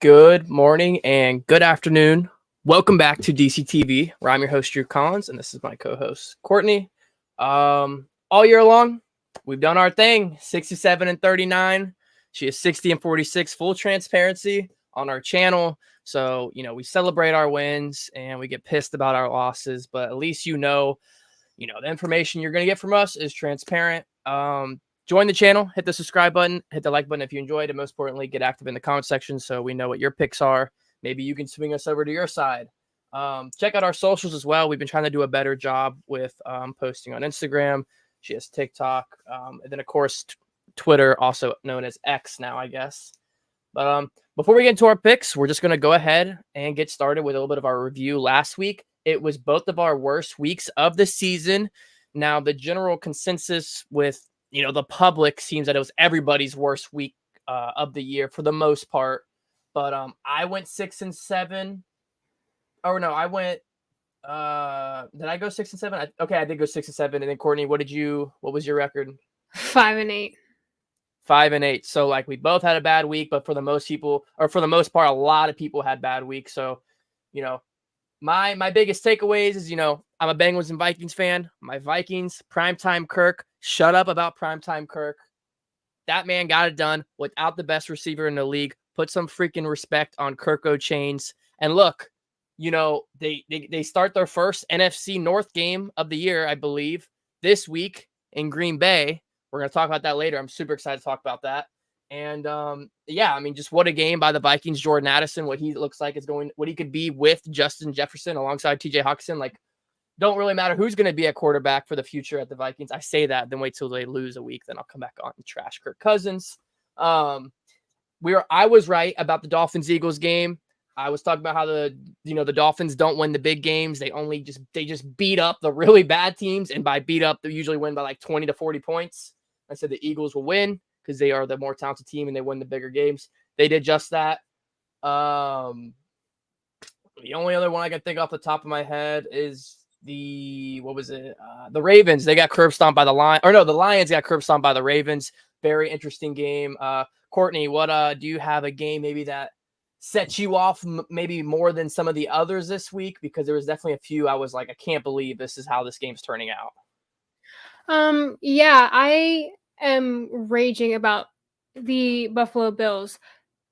Good morning and good afternoon. Welcome back to DCTV, where I'm your host, Drew Collins, and this is my co-host, Courtney. All year long, we've done our thing, 67 and 39. She is 60 and 46, full transparency on our channel. So, we celebrate our wins and we get pissed about our losses, but at least the information you're going to get from us is transparent. Join the channel, hit the subscribe button, hit the like button if you enjoyed, and most importantly, get active in the comment section so we know what your picks are. Maybe you can swing us over to your side. Check out our socials as well. We've been trying to do a better job with posting on Instagram. She has TikTok, and then, of course, Twitter, also known as X now, I guess. But before we get into our picks, we're just going to go ahead and get started with a little bit of our review. Last week, it was both of our worst weeks of the season. Now, the general consensus with the public seems that it was everybody's worst week of the year for the most part. But I went 6-7. Oh, no, I went. Did I go 6-7? I did go 6-7. And then Courtney, what was your record? 5-8. 5-8. So we both had a bad week, but for the most part, a lot of people had bad weeks. So, my biggest takeaways is, I'm a Bengals and Vikings fan. My Vikings, Primetime Kirk. Shut up about Primetime Kirk. That man got it done without the best receiver in the league. Put some freaking respect on Kirko Chains. And look, they start their first NFC North game of the year, I believe, this week in Green Bay. We're going to talk about that later. I'm super excited to talk about that. And just what a game by the Vikings. Jordan Addison, what he looks like what he could be with Justin Jefferson alongside TJ Hawkinson. Don't really matter who's going to be a quarterback for the future at the Vikings. I say that, then wait till they lose a week, then I'll come back on and trash Kirk Cousins. I was right about the Dolphins-Eagles game. I was talking about how the Dolphins don't win the big games. They just beat up the really bad teams, and by beat up, they usually win by 20 to 40 points. I said the Eagles will win because they are the more talented team and they win the bigger games. They did just that. The only other one I can think off the top of my head is the Ravens. They got curb stomped by the Lions. Or no, the Lions got curb stomped by the Ravens. Very interesting game. Courtney, what do you have a game maybe that set you off maybe more than some of the others this week? Because there was definitely a few I was like, I can't believe this is how this game's turning out. Yeah, I am raging about the Buffalo Bills.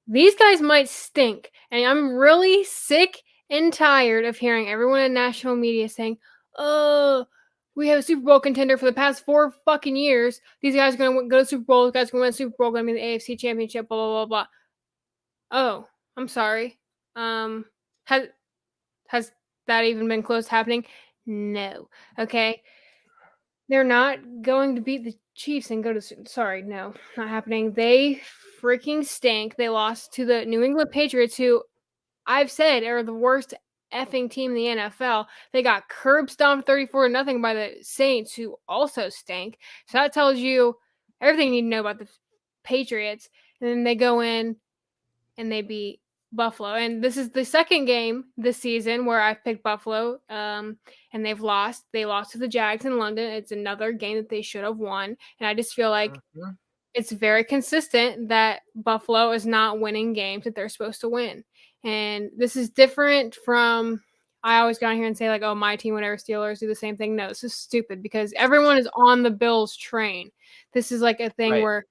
These guys might stink, and I'm really sick and tired of hearing everyone in national media saying, "Oh, we have a Super Bowl contender for the past 4 fucking years. These guys are going to go to Super Bowl. These guys are going to win a Super Bowl. Going to be the AFC Championship, blah, blah, blah, blah." Oh, I'm sorry. Has that even been close to happening? No. Okay. They're not going to beat the Chiefs and go to... Sorry, no, not happening. They freaking stink. They lost to the New England Patriots, who I've said are the worst effing team in the NFL. They got curb stomped 34-0 by the Saints, who also stink. So that tells you everything you need to know about the Patriots. And then they go in and they beat Buffalo. And this is the second game this season where I've picked Buffalo, and they've lost. They lost to the Jags in London. It's another game that they should have won. And I just feel like it's very consistent that Buffalo is not winning games that they're supposed to win. And this is different from, I always go on here and say oh, my team, whenever Steelers do the same thing. No, this is stupid because everyone is on the Bills train. This is a thing where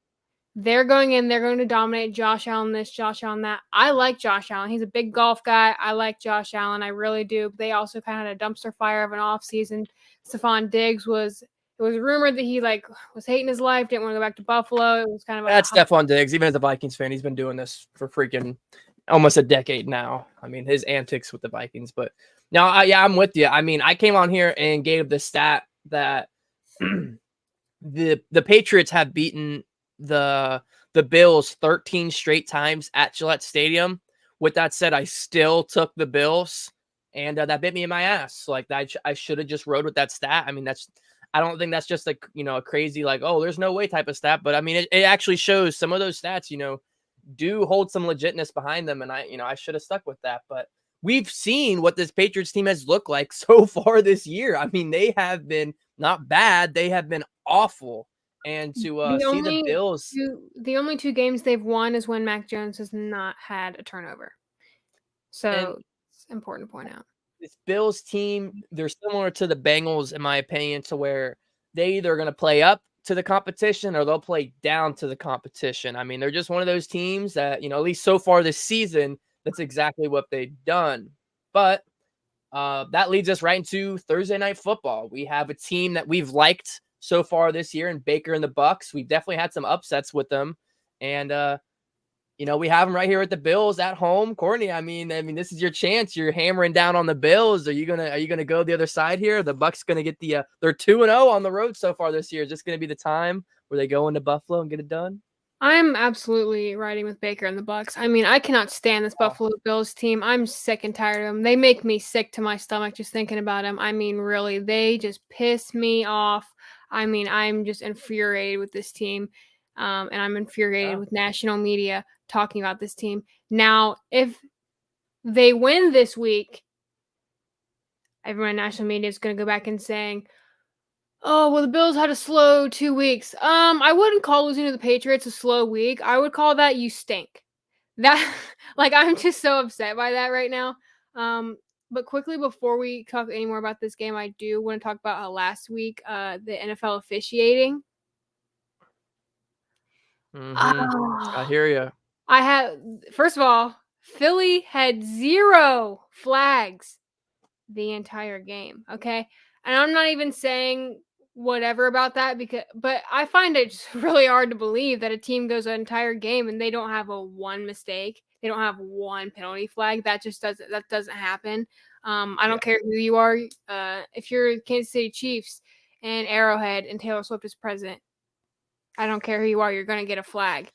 they're going in, they're going to dominate. Josh Allen this, Josh Allen that. I like Josh Allen. He's a big golf guy. I like Josh Allen. I really do. But they also kind of had a dumpster fire of an offseason. Stephon Diggs it was rumored that he was hating his life, didn't want to go back to Buffalo. It was kind of that's Stephon Diggs. Even as a Vikings fan, he's been doing this for freaking almost a decade now. I mean, his antics with the Vikings. But no, I'm with you. I mean, I came on here and gave the stat that the Patriots have beaten the Bills 13 straight times at Gillette Stadium. With that said, I still took the Bills, and that bit me in my ass. I should have just rode with that stat. I mean, I don't think that's just a crazy oh, there's no way type of stat. But I mean, it actually shows some of those stats, do hold some legitness behind them. And I should have stuck with that. But we've seen what this Patriots team has looked like so far this year. I mean, they have been not bad. They have been awful. and to The see the only Bills. the only 2 games they've won is when Mac Jones has not had a turnover. And So, it's important to point out. this Bills team, they're similar to the Bengals, in my opinion, to where they either are going to play up to the competition or they'll play down to the competition. I mean, they're just one of those teams that, at least so far this season, that's exactly what they've done. But that leads us right into Thursday Night Football. We have a team that we've liked so far this year in Baker and the Bucks. We definitely had some upsets with them, and we have them right here at the Bills at home. Courtney, I mean, this is your chance. You're hammering down on the Bills. Are you gonna go the other side here? The Bucks gonna get they're 2-0 on the road so far this year. Is this gonna be the time where they go into Buffalo and get it done? I'm absolutely riding with Baker and the Bucks. I mean, I cannot stand this Oh, Buffalo Bills team. I'm sick and tired of them. They make me sick to my stomach just thinking about them. I mean, really, they just piss me off. I mean, I'm just infuriated with this team, and I'm infuriated yeah. with national media talking about this team. Now, if they win this week, everyone in national media is going to go back and saying, "Oh, well, the Bills had a slow 2 weeks." I wouldn't call losing to the Patriots a slow week. I would call that you stink. That like I'm just so upset by that right now. But quickly before we talk any more about this game, I do want to talk about how last week the NFL officiating. I Oh, hear you. I have first of all, Philly had 0 flags the entire game, okay? And I'm not even saying whatever about that but I find it just really hard to believe that a team goes an entire game and they don't have a one mistake. They don't have one penalty flag. That doesn't happen. I Yeah, don't care who you are. If you're Kansas City Chiefs and Arrowhead and Taylor Swift is president, I don't care who you are, you're going to get a flag.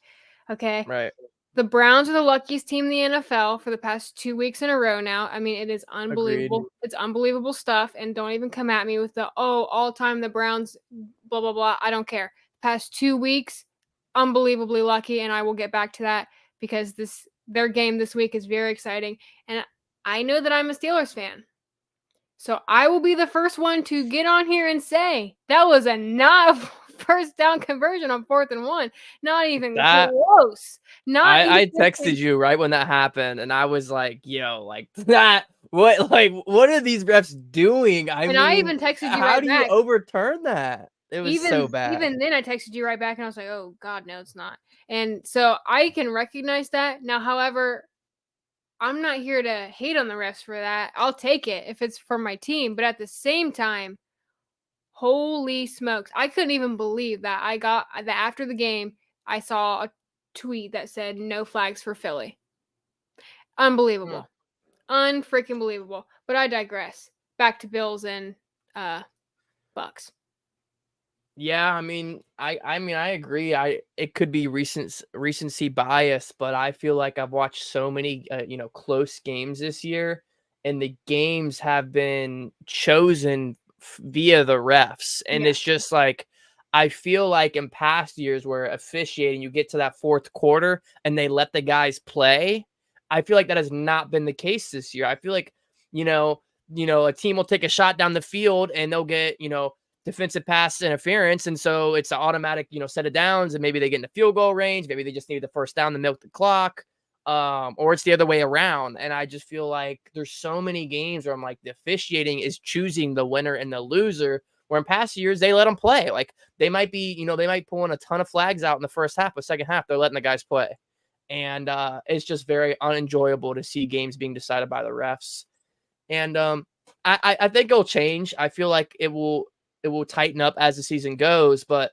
Okay? right. The Browns are the luckiest team in the NFL for the past 2 weeks in a row now. I mean, it is Agreed. unbelievable. It's unbelievable stuff. And don't even come at me with all time the Browns, blah, blah, blah. I don't care. Past 2 weeks, unbelievably lucky. And I will get back to that because their game this week is very exciting. And I know that I'm a Steelers fan. So I will be the first one to get on here and say that was a not first down conversion on 4th and 1. Not even That close. Not I even. texted you right when that happened, and I was like, "Yo, like that. What are these refs doing? I And I mean, even texted you how right do you back. overturn that? It was so bad." Even then I texted you right back and I was like, "Oh God, no, it's not." And so I can recognize that. Now, however, I'm not here to hate on the refs for that. I'll take it if it's for my team. But at the same time, holy smokes. I couldn't even believe that I got that after the game, I saw a tweet that said no flags for Philly. Hmm. Unbelievable. Unfreaking believable. But I digress. Back to Bills and Bucks. Yeah, I mean, I agree. It could be recency bias, but I feel like I've watched so many close games this year, and the games have been chosen via the refs, and it's Yes. just like I feel like in past years where officiating, you get to that fourth quarter and they let the guys play. I feel like that has not been the case this year. I feel like a team will take a shot down the field and they'll get defensive pass interference. And so it's an automatic, set of downs, and maybe they get in the field goal range. Maybe they just need the first down to milk the clock. Or it's the other way around. And I just feel like there's so many games where I'm like, the officiating is choosing the winner and the loser. Where in past years, they let them play. Like they might be, they might pull in a ton of flags out in the first half, but second half, they're letting the guys play. And it's just very unenjoyable to see games being decided by the refs. And I think it'll change. I feel like it will tighten up as the season goes. But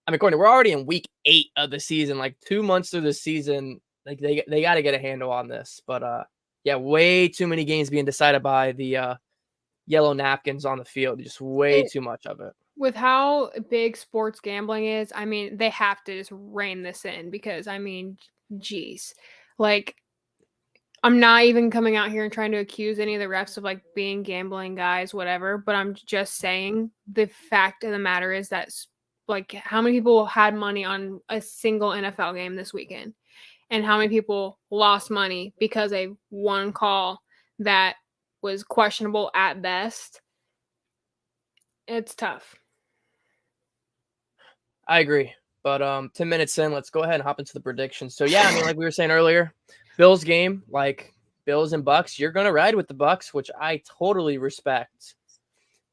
I mean, Courtney, we're already in week 8 of the season, like 2 months through the season. Like they got to get a handle on this. But yeah, way too many games being decided by the yellow napkins on the field. Just way It, too much of it. with how big sports gambling is, I mean, they have to just rein this in because, I mean, geez. Like, I'm not even coming out here and trying to accuse any of the refs of like being gambling guys, whatever, but I'm just saying the fact of the matter is that like how many people had money on a single NFL game this weekend and how many people lost money because of one call that was questionable at best. It's tough. I agree. But 10 minutes in, let's go ahead and hop into the predictions. So yeah, I mean, like we were saying earlier, Bills game, like Bills and Bucks, you're gonna ride with the Bucks, which I totally respect.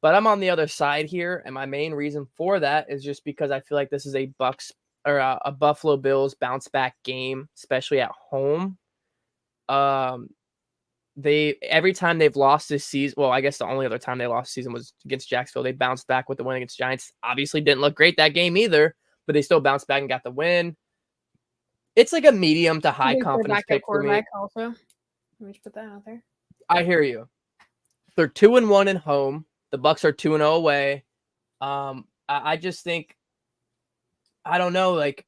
But I'm on the other side here, and my main reason for that is just because I feel like this is a Bucks or a Buffalo Bills bounce back game, especially at home. They every time they've lost this season, well, I guess the only other time they lost season was against Jacksonville. They bounced back with the win against Giants. Obviously didn't look great that game either, but they still bounced back and got the win. It's like a medium to high confidence pick for me. Also, let me just put that out there. I hear you. They're 2-1 at home. The Bucks are 2-0 away. I just think, I don't know, like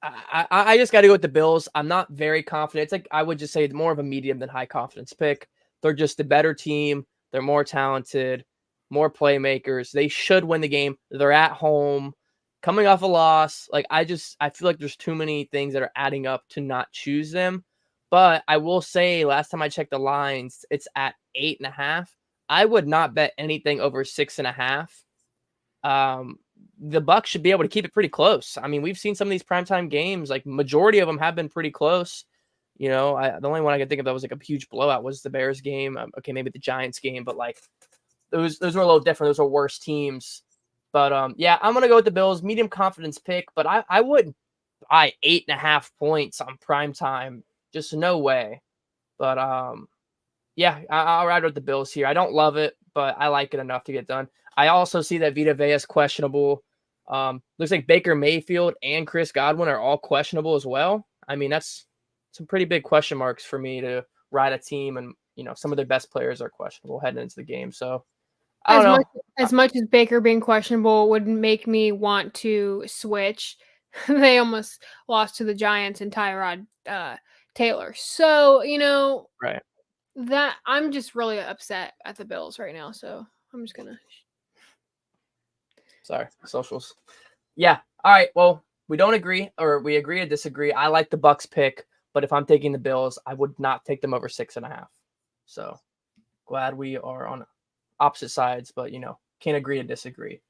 I just got to go with the Bills. I'm not very confident. It's like I would just say more of a medium than high confidence pick. They're just a better team. They're more talented, more playmakers. They should win the game. They're at home, coming off a loss. Like I feel like there's too many things that are adding up to not choose them. But I will say, last time I checked the lines, it's at 8.5. I would not bet anything over 6.5. The Bucks should be able to keep it pretty close. I mean, we've seen some of these primetime games, like majority of them have been pretty close. You know, the only one I could think of that was like a huge blowout was the Bears game. Okay, maybe the Giants game, but like those were a little different. Those are worse teams. But yeah, I'm gonna go with the Bills. Medium confidence pick, but I wouldn't buy 8.5 points on primetime. Just no way. But yeah, I'll ride with the Bills here. I don't love it, but I like it enough to get done. I also see that Vita Vea is questionable. Looks like Baker Mayfield and Chris Godwin are all questionable as well. I mean, that's some pretty big question marks for me to ride a team, and you know, some of their best players are questionable heading into the game. So I don't know. As much as Baker being questionable would make me want to switch, they almost lost to the Giants and Tyrod Taylor. So, you know, Right. That I'm just really upset at the Bills right now. So I'm just gonna. Sorry, socials. Yeah. All right. Well, we don't agree, or we agree to disagree. I like the Bucks pick, but if I'm taking the Bills, I would not take them over 6.5. So glad we are on opposite sides, but you know, can't agree to disagree.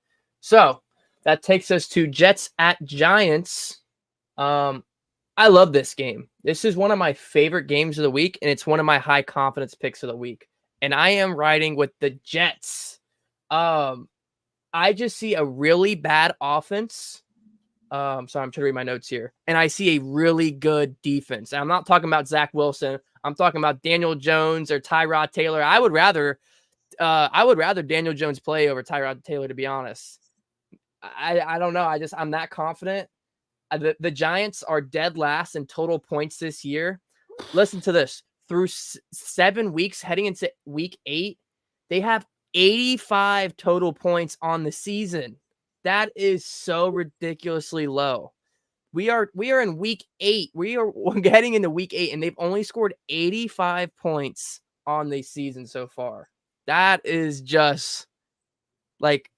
So that takes us to Jets at Giants. I love this game. This is one of my favorite games of the week, and it's one of my high confidence picks of the week. And I am riding with the Jets. I just see a really bad offense. Sorry, I'm trying to read my notes here. And I see a really good defense. And I'm not talking about Zach Wilson. I'm talking about Daniel Jones or Tyrod Taylor. I would rather Daniel Jones play over Tyrod Taylor, to be honest. I don't know. I'm that confident. The Giants are dead last in total points this year. Listen to this. Through 7 weeks, heading into week 8, they have 85 total points on the season. That is so ridiculously low. We are in week 8. We're heading into week 8, and they've only scored 85 points on the season so far. That is just like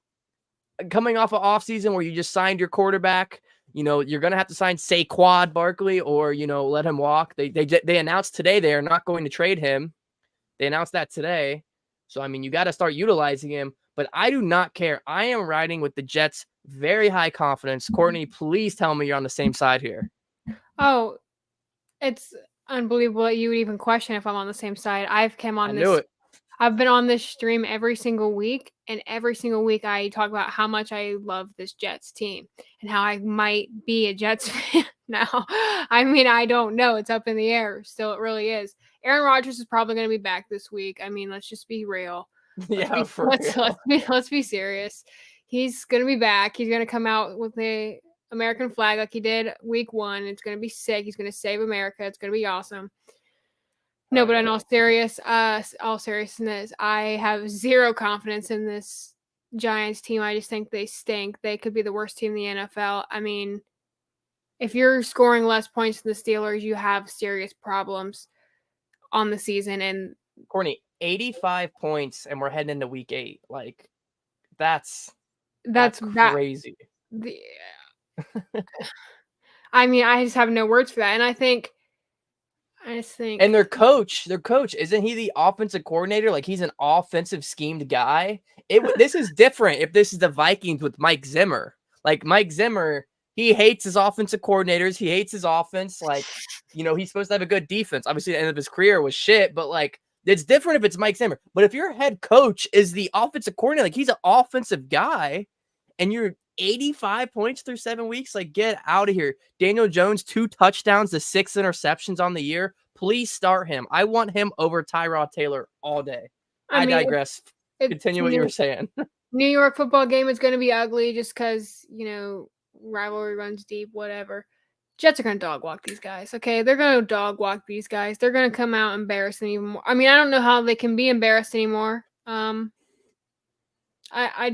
coming off an offseason where you just signed your quarterback. You know, you're going to have to sign Saquon Barkley or, you know, let him walk. They announced today they are not going to trade him. They announced that today. So, I mean, you got to start utilizing him. But I do not care. I am riding with the Jets. Very high confidence. Courtney, please tell me you're on the same side here. Oh, it's unbelievable that you would even question if I'm on the same side. I've been on this stream every single week, and every single week I talk about how much I love this Jets team and how I might be a Jets fan now. I mean, I don't know. It's up in the air. Still, it really is. Aaron Rodgers is probably going to be back this week. I mean, let's just be real. Let's be serious. He's going to be back. He's going to come out with the American flag like he did week 1. It's going to be sick. He's going to save America. It's going to be awesome. No, but in all seriousness, I have zero confidence in this Giants team. I just think they stink. They could be the worst team in the NFL. I mean, if you're scoring less points than the Steelers, you have serious problems on the season. And Courtney, 85 points, and we're heading into week 8. Like, that's crazy. I mean, I just have no words for that. And I just think, and their coach, isn't he the offensive coordinator? Like, he's an offensive schemed guy. This is different if this is the Vikings with Mike Zimmer. Like Mike Zimmer, he hates his offensive coordinators. He hates his offense. Like, he's supposed to have a good defense. Obviously, the end of his career was shit, but like, it's different if it's Mike Zimmer. But if your head coach is the offensive coordinator, like he's an offensive guy, and you're 85 points through 7 weeks, like get out of here. Daniel Jones, 2 touchdowns to 6 interceptions on the year. Please start him. I want him over Tyrod Taylor all day. I digress. Continue what you were saying. New York football game is going to be ugly just because, rivalry runs deep, whatever. Jets are going to dog walk these guys, okay? They're going to dog walk these guys. They're going to come out embarrassing even more. I mean, I don't know how they can be embarrassed anymore. I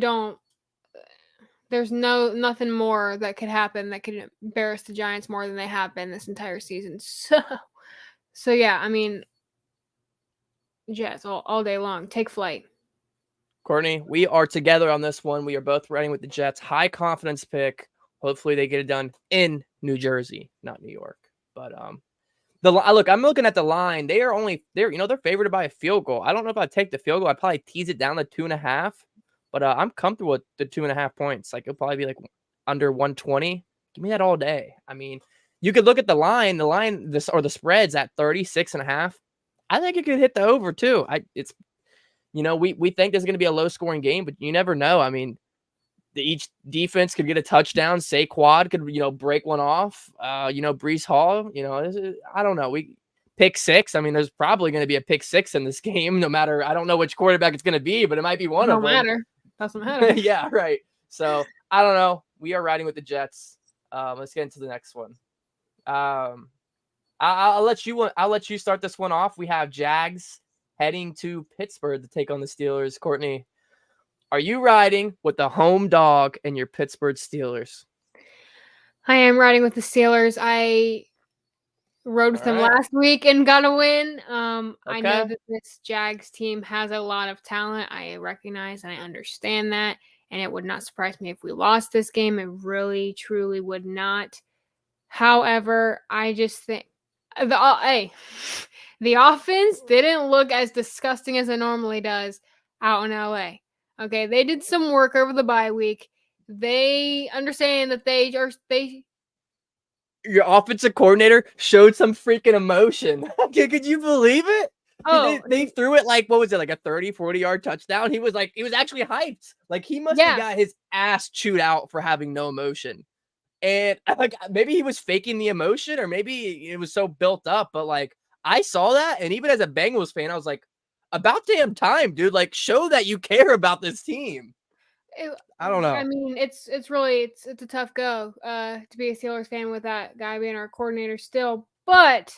don't. There's nothing more that could happen that could embarrass the Giants more than they have been this entire season. So yeah, I mean, Jets all day long. Take flight. Courtney, we are together on this one. We are both running with the Jets. High confidence pick. Hopefully they get it done in New Jersey, not New York. But look, I'm looking at the line. They're favored by a field goal. I don't know if I'd take the field goal. I'd probably tease it down to 2.5. But I'm comfortable with the 2.5 points. Like it'll probably be like under 120. Give me that all day. I mean, you could look at the line. The line, the spreads at 36.5. I think it could hit the over too. We think there's going to be a low scoring game, but you never know. I mean, each defense could get a touchdown. Saquon could, break one off. Breece Hall, I don't know. We pick 6. I mean, there's probably going to be a pick 6 in this game, no matter. I don't know which quarterback it's going to be, but it might be one of them. Doesn't matter. Yeah, right. So I don't know. We are riding with the Jets. Let's get into the next one. I'll let you start this one off. We have Jags heading to Pittsburgh to take on the Steelers. Courtney, are you riding with the home dog and your Pittsburgh Steelers? I am riding with the Steelers. I rode with them last week and got a win. I know that this Jags team has a lot of talent. I recognize and I understand that. And it would not surprise me if we lost this game. It really, truly would not. However, I just think the offense didn't look as disgusting as it normally does out in LA. Okay, they did some work over the bye week. They understand that your offensive coordinator showed some freaking emotion. Could you believe it? Oh, they threw it like, what was it, like a 30, 40-yard touchdown? He was actually hyped. Like he must have got his ass chewed out for having no emotion. And like maybe he was faking the emotion, or maybe it was so built up. But like I saw that, and even as a Bengals fan, I was like, about damn time, dude. Like show that you care about this team. I don't know. I mean, it's a tough go to be a Steelers fan with that guy being our coordinator still. But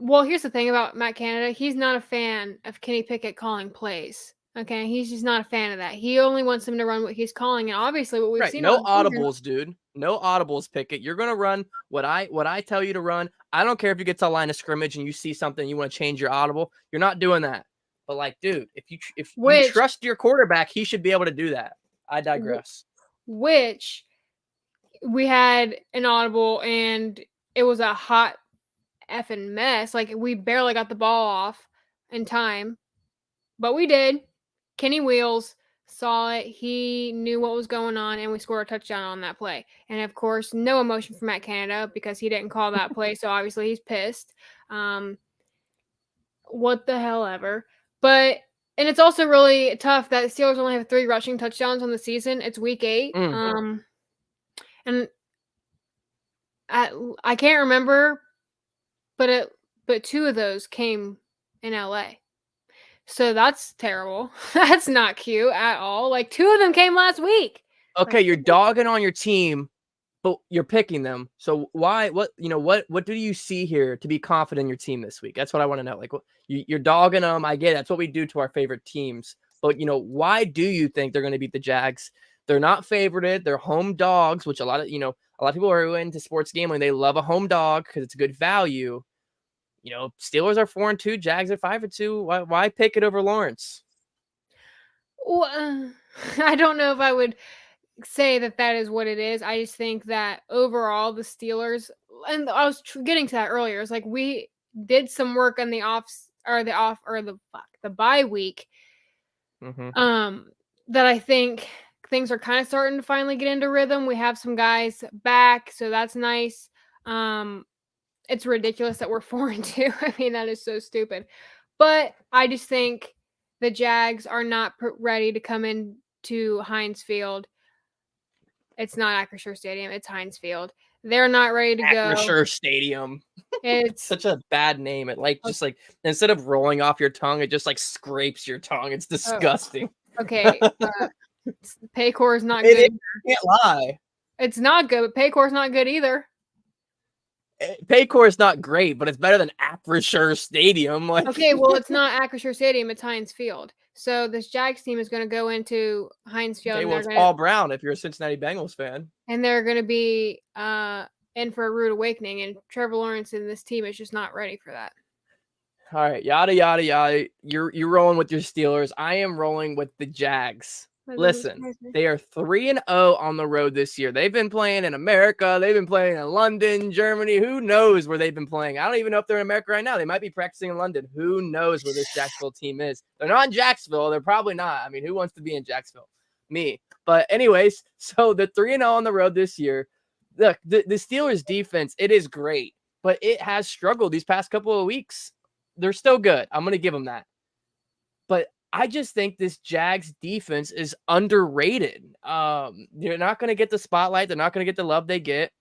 here's the thing about Matt Canada. He's not a fan of Kenny Pickett calling plays. Okay, he's just not a fan of that. He only wants him to run what he's calling, and obviously what we've seen. No audibles, dude. No audibles, Pickett. You're gonna run what I tell you to run. I don't care if you get to a line of scrimmage and you see something you want to change your audible. You're not doing that. But like, dude, if you trust your quarterback, he should be able to do that. I digress. Which we had an audible, and it was a hot effing mess. Like we barely got the ball off in time, but we did. Kenny Wheels saw it. He knew what was going on, and we scored a touchdown on that play. And of course, no emotion from Matt Canada because he didn't call that play, so obviously he's pissed. What the hell ever. And it's also really tough that the Steelers only have 3 rushing touchdowns on the season. It's week 8. And I can't remember, but 2 of those came in LA. So that's terrible. That's not cute at all. Like 2 of them came last week. Okay, you're dogging on your team, but you're picking them. So why? What do you see here to be confident in your team this week? That's what I want to know. Like you're dogging them. I get it. That's what we do to our favorite teams. But why do you think they're going to beat the Jags? They're not favorited. They're home dogs, which a lot of people are into sports gambling. They love a home dog because it's good value. Steelers are 4-2, Jags are 5-2. Why pick it over Lawrence? Well, I don't know if I would say that is what it is. I just think that overall the Steelers, and I was getting to that earlier. It's like we did some work on the bye week. That I think things are kind of starting to finally get into rhythm. We have some guys back, so that's nice. It's ridiculous that we're 4-2. I mean, that is so stupid. But I just think the Jags are not ready to come into Heinz Field. It's not Acrisure Stadium. It's Heinz Field. They're not ready to go. Acrisure Stadium. It's such a bad name. It just like instead of rolling off your tongue, it just like scrapes your tongue. It's disgusting. Okay. Paycor is not good. Can't lie. It's not good, but Paycor is not good either. Paycor is not great, but it's better than Acrisure Stadium. Like, okay, well, it's not Acrisure Stadium; it's Heinz Field. So this Jags team is going to go into Heinz Field. Okay, well, it's Paul Brown if you're a Cincinnati Bengals fan, and they're going to be in for a rude awakening. And Trevor Lawrence and this team is just not ready for that. All right, yada yada yada. You're rolling with your Steelers. I am rolling with the Jags. Listen, they are 3-0 on the road this year. They've been playing in America. They've been playing in London, Germany. Who knows where they've been playing? I don't even know if they're in America right now. They might be practicing in London. Who knows where this Jacksonville team is? They're not in Jacksonville. They're probably not. I mean, who wants to be in Jacksonville? Me. But anyways, so the 3-0 on the road this year. Look, the Steelers defense, it is great, but it has struggled these past couple of weeks. They're still good. I'm going to give them that. But I just think this Jags defense is underrated. They're not going to get the spotlight. They're not going to get the love they get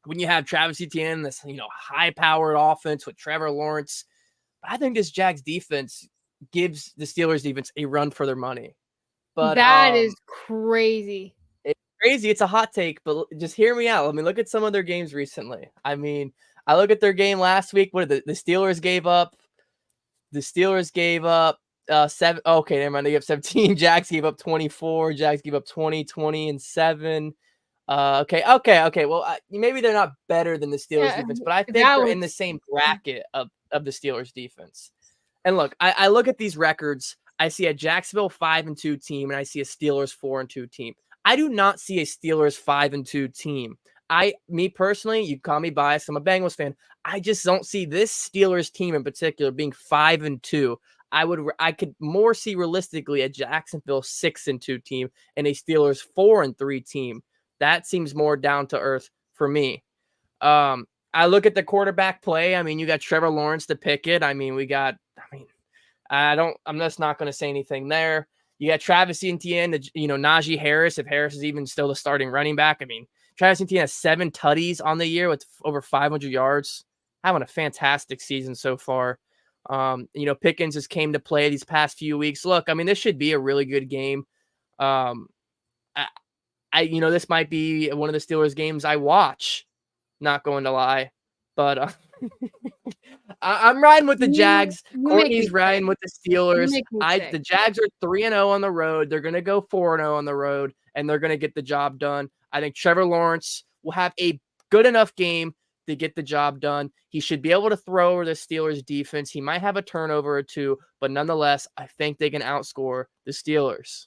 when you have Travis Etienne, this high-powered offense with Trevor Lawrence. But I think this Jags defense gives the Steelers defense a run for their money. But that is crazy. It's crazy. It's a hot take, but just hear me out. I mean, look at some of their games recently. I mean, I look at their game last week. What did the Steelers gave up? The Steelers gave up 7. Okay, never mind. They gave 17. Jags gave up 24. Jags gave up 20, 20, and 7. Okay. Well, maybe they're not better than the Steelers defense, but I think they're in the same bracket of the Steelers defense. And look, I look at these records. I see a Jacksonville 5-2 team, and I see a Steelers 4-2 team. I do not see a Steelers 5-2 team. Me personally, you call me biased. I'm a Bengals fan. I just don't see this Steelers team in particular being 5-2. I could more see realistically a Jacksonville 6-2 team and a Steelers 4-3 team. That seems more down to earth for me. I look at the quarterback play. I mean, you got Trevor Lawrence to pick it. I'm just not going to say anything there. You got Travis Etienne, Najee Harris, if Harris is even still the starting running back. I mean, Travis Etienne has 7 tutties on the year with over 500 yards. Having a fantastic season so far. Pickens just came to play these past few weeks. Look, I mean, this should be a really good game. This might be one of the Steelers games I watch. Not going to lie, but I'm riding with the Jags. Courtney's riding with the Steelers. The Jags are 3-0 on the road. They're going to go 4-0 on the road, and they're going to get the job done. I think Trevor Lawrence will have a good enough game to get the job done. He should be able to throw over the Steelers defense. He might have a turnover or two, but nonetheless, I think they can outscore the Steelers.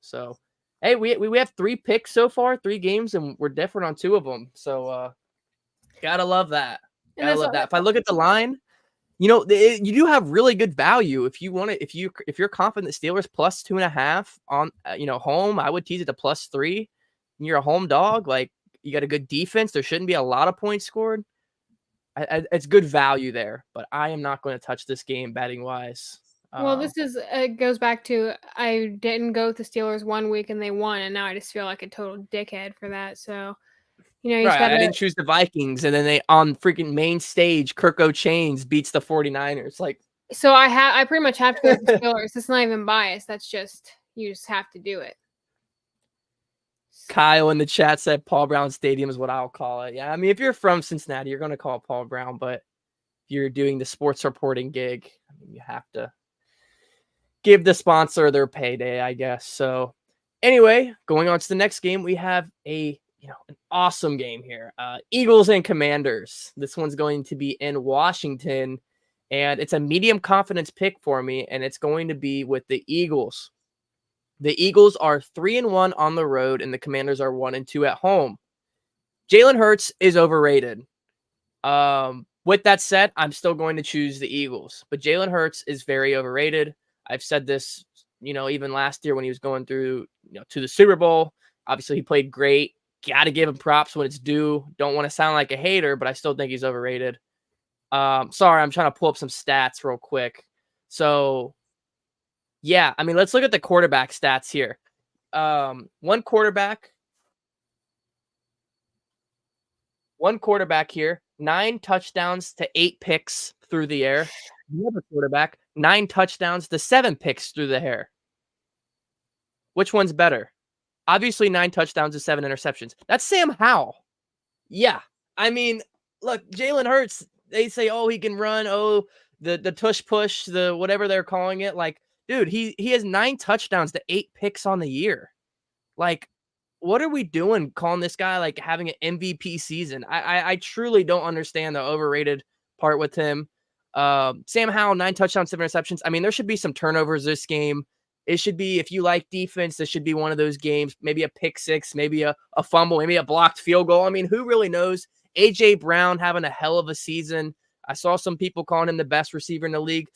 So, hey, we have 3 picks so far, 3 games, and we're different on 2 of them. So, gotta love that. Gotta love that. If I look at the line, you do have really good value. If you want to, if you're confident that Steelers plus 2.5 on, home, I would tease it to +3. You're a home dog, like you got a good defense. There shouldn't be a lot of points scored. It's good value there, but I am not going to touch this game betting wise. Well, this goes back to I didn't go with the Steelers one week and they won, and now I just feel like a total dickhead for that. So, right, I didn't choose the Vikings, and then they on freaking main stage, Kirk O'Chains beats the 49ers. Like, so I pretty much have to go with the Steelers. It's not even biased. That's just you just have to do it. Kyle in the chat said Paul Brown Stadium is what I'll call it. Yeah, I mean, if you're from Cincinnati, you're going to call it Paul Brown, but if you're doing the sports reporting gig, I mean, you have to give the sponsor their payday, I guess. So anyway, going on to the next game, we have an awesome game here. Eagles and Commanders. This one's going to be in Washington, and it's a medium confidence pick for me, and it's going to be with the Eagles. The Eagles are 3-1 on the road, and the Commanders are 1-2 at home. Jalen Hurts is overrated. With that said, I'm still going to choose the Eagles, but Jalen Hurts is very overrated. I've said this even last year when he was going through, to the Super Bowl. Obviously, he played great. Got to give him props when it's due. Don't want to sound like a hater, but I still think he's overrated. Sorry, I'm trying to pull up some stats real quick. So, yeah, I mean, let's look at the quarterback stats here. One quarterback here, 9 touchdowns to 8 picks through the air. The other quarterback, 9 touchdowns to 7 picks through the air. Which one's better? Obviously, 9 touchdowns to 7 interceptions. That's Sam Howell. Yeah. I mean, look, Jalen Hurts, they say, oh, he can run. Oh, the tush push, the whatever they're calling it. Like, dude, he has 9 touchdowns to 8 picks on the year. Like, what are we doing calling this guy like having an MVP season? I truly don't understand the overrated part with him. Sam Howell, 9 touchdowns, 7 interceptions. I mean, there should be some turnovers this game. It should be, if you like defense, this should be one of those games. Maybe a pick six, maybe a fumble, maybe a blocked field goal. I mean, who really knows? A.J. Brown having a hell of a season. I saw some people calling him the best receiver in the league.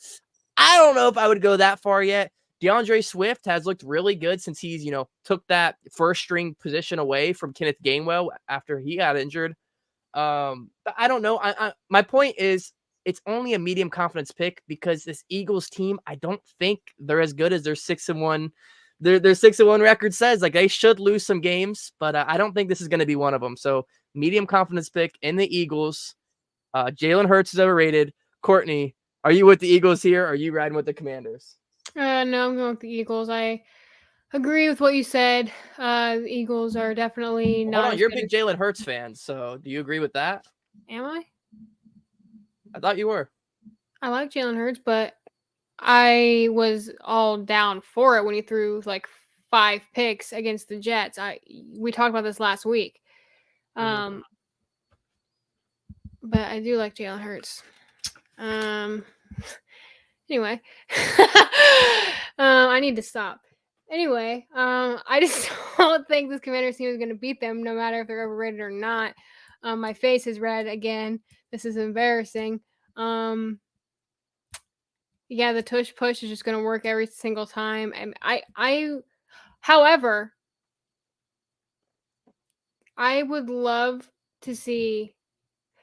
I don't know if I would go that far yet. DeAndre Swift has looked really good since he's, took that first string position away from Kenneth Gainwell after he got injured. But I don't know. My point is, it's only a medium confidence pick because this Eagles team, I don't think they're as good as their 6-1. Their 6-1 record says. Like, they should lose some games, but I don't think this is going to be one of them. So medium confidence pick in the Eagles. Jalen Hurts is overrated. Courtney, are you with the Eagles here? Or are you riding with the Commanders? No, I'm going with the Eagles. I agree with what you said. The Eagles are definitely not. Hold on, you're a big Jalen Hurts fan, so do you agree with that? Am I? I thought you were. I like Jalen Hurts, but I was all down for it when he threw like 5 picks against the Jets. We talked about this last week. But I do like Jalen Hurts. Anyway, I need to stop. Anyway, I just don't think this Commanders team is going to beat them, no matter if they're overrated or not. My face is red again. This is embarrassing. Yeah, the tush push is just going to work every single time. And however, I would love to see,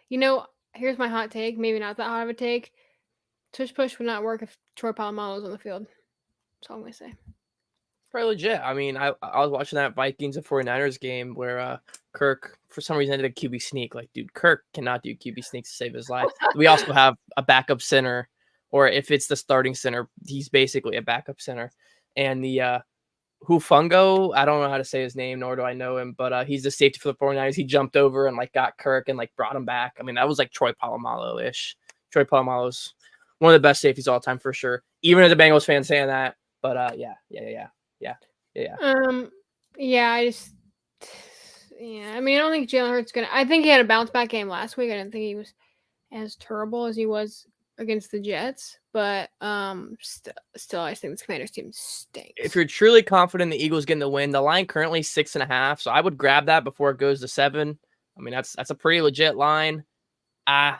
here's my hot take, maybe not that hot of a take. Tush push would not work if Troy Polamalu was on the field. That's all I'm going to say. Pretty legit. I mean, I was watching that Vikings and 49ers game where Kirk, for some reason, did a QB sneak. Like, dude, Kirk cannot do QB sneaks to save his life. We also have a backup center, or if it's the starting center, he's basically a backup center. And the Hufungo, I don't know how to say his name, nor do I know him, but he's the safety for the 49ers. He jumped over and got Kirk and brought him back. I mean, that was like Troy Polamalu-ish. Troy Polamalu's one of the best safeties all time for sure. Even as a Bengals fan saying that, but yeah. I mean, I don't think Jalen Hurts I think he had a bounce back game last week. I didn't think he was as terrible as he was against the Jets, but still, I think this Commanders team stinks. If you're truly confident the Eagles getting the win, the line currently 6.5, so I would grab that before it goes to 7. I mean, that's a pretty legit line. I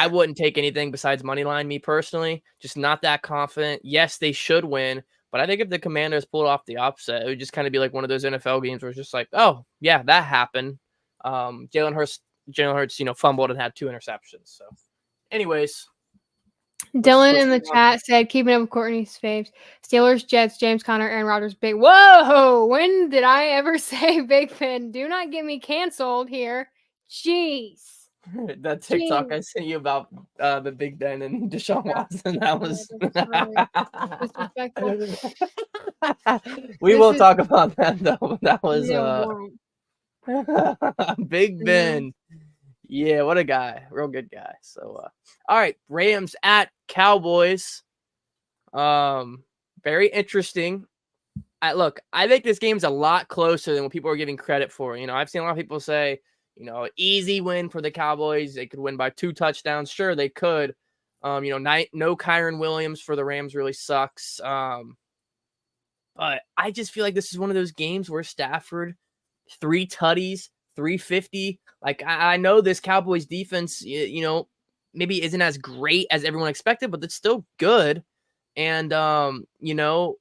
wouldn't take anything besides money line, me personally. Just not that confident. Yes, they should win, but I think if the Commanders pulled off the upset, it would just kind of be like one of those NFL games where it's just like, oh, yeah, that happened. Jalen Hurts, fumbled and had 2 interceptions. So, anyways. Dylan in the chat said, keeping up with Courtney's faves. Steelers, Jets, James Conner, Aaron Rodgers, big. Whoa! When did I ever say Big Ben? Do not get me canceled here. Jeez. That TikTok I sent you about the Big Ben and Deshaun Watson, that was disrespectful. We will talk about that though. That was Big Ben. Yeah, what a guy. Real good guy. So all right, Rams at Cowboys. Very interesting. I think this game's a lot closer than what people are giving credit for. I've seen a lot of people say, easy win for the Cowboys. They could win by 2 touchdowns. Sure, they could. No Kyron Williams for the Rams really sucks. But I just feel like this is one of those games where Stafford, 3 tutties, 350. I know this Cowboys defense, maybe isn't as great as everyone expected, but it's still good. And, you know,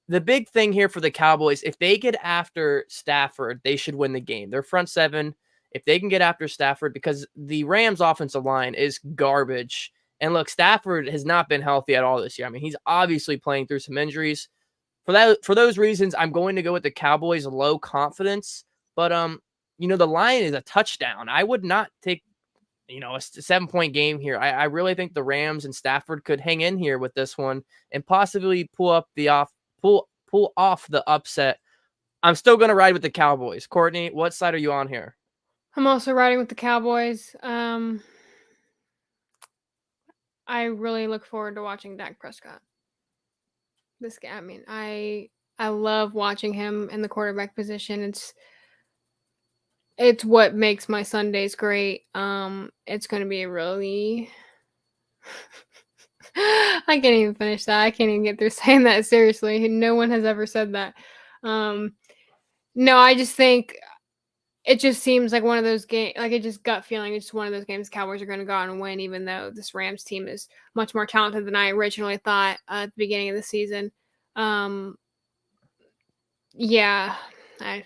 the big thing here for the Cowboys, if they get after Stafford, they should win the game. Their front seven, if they can get after Stafford, because the Rams' offensive line is garbage. And look, Stafford has not been healthy at all this year. I mean, he's obviously playing through some injuries. For those reasons, I'm going to go with the Cowboys low confidence. But you know, the line is a touchdown. I would not take, you know, a 7-point game here. I really think the Rams and Stafford could hang in here with this one and possibly pull off the upset. I'm still going to ride with the Cowboys. Courtney, what side are you on here? I'm also riding with the Cowboys. I really look forward to watching Dak Prescott. This game, I mean, I love watching him in the quarterback position. It's what makes my Sundays great. It's going to be a really I can't even finish that. I can't even get through saying that seriously. No one has ever said that. No, I just think it just seems like one of those games, like it just gut feeling. It's just one of those games Cowboys are going to go out and win, even though this Rams team is much more talented than I originally thought at the beginning of the season. Yeah.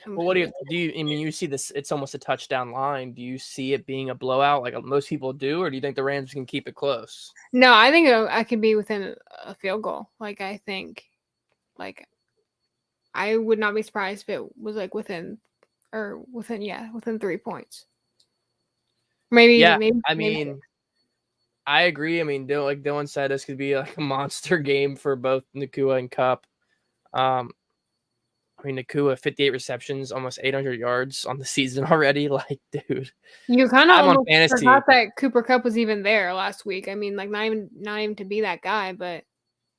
Well, what do you, I mean, you see this, it's almost a touchdown line. Do you see it being a blowout like most people do, or do you think the Rams can keep it close? No, I think I could be within a field goal. Like, I think, like, I would not be surprised if it was like within 3 points. Maybe. I mean, I agree. I mean, like Dylan said, this could be like a monster game for both Nacua and Kupp. I mean, Nacua, 58 receptions, almost 800 yards on the season already. Like, dude, you kind of almost fantasy. forgot that Cooper Kupp was even there last week. I mean, like not even to be that guy, but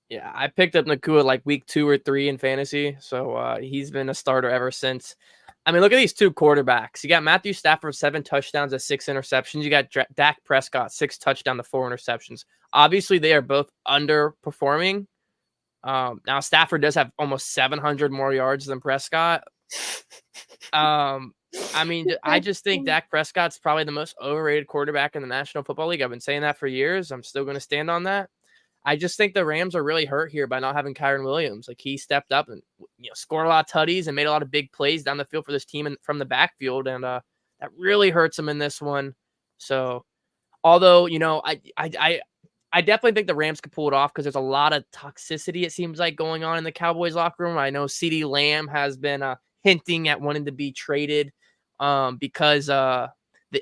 yeah, I picked up Nacua like week 2 or 3 in fantasy, so he's been a starter ever since. I mean, look at these two quarterbacks. You got Matthew Stafford, 7 touchdowns to 6 interceptions. You got Dak Prescott, 6 touchdowns to 4 interceptions. Obviously, they are both underperforming. Now Stafford does have almost 700 more yards than Prescott. I mean, I just think Dak Prescott's probably the most overrated quarterback in the National Football League. I've been saying that for years. I'm still going to stand on that. I just think the Rams are really hurt here by not having Kyren Williams. Like, he stepped up and, you know, scored a lot of tutties and made a lot of big plays down the field for this team and from the backfield, and that really hurts them in this one. So, although, you know, I definitely think the Rams could pull it off because there's a lot of toxicity, it seems like, going on in the Cowboys locker room. I know CeeDee Lamb has been hinting at wanting to be traded because the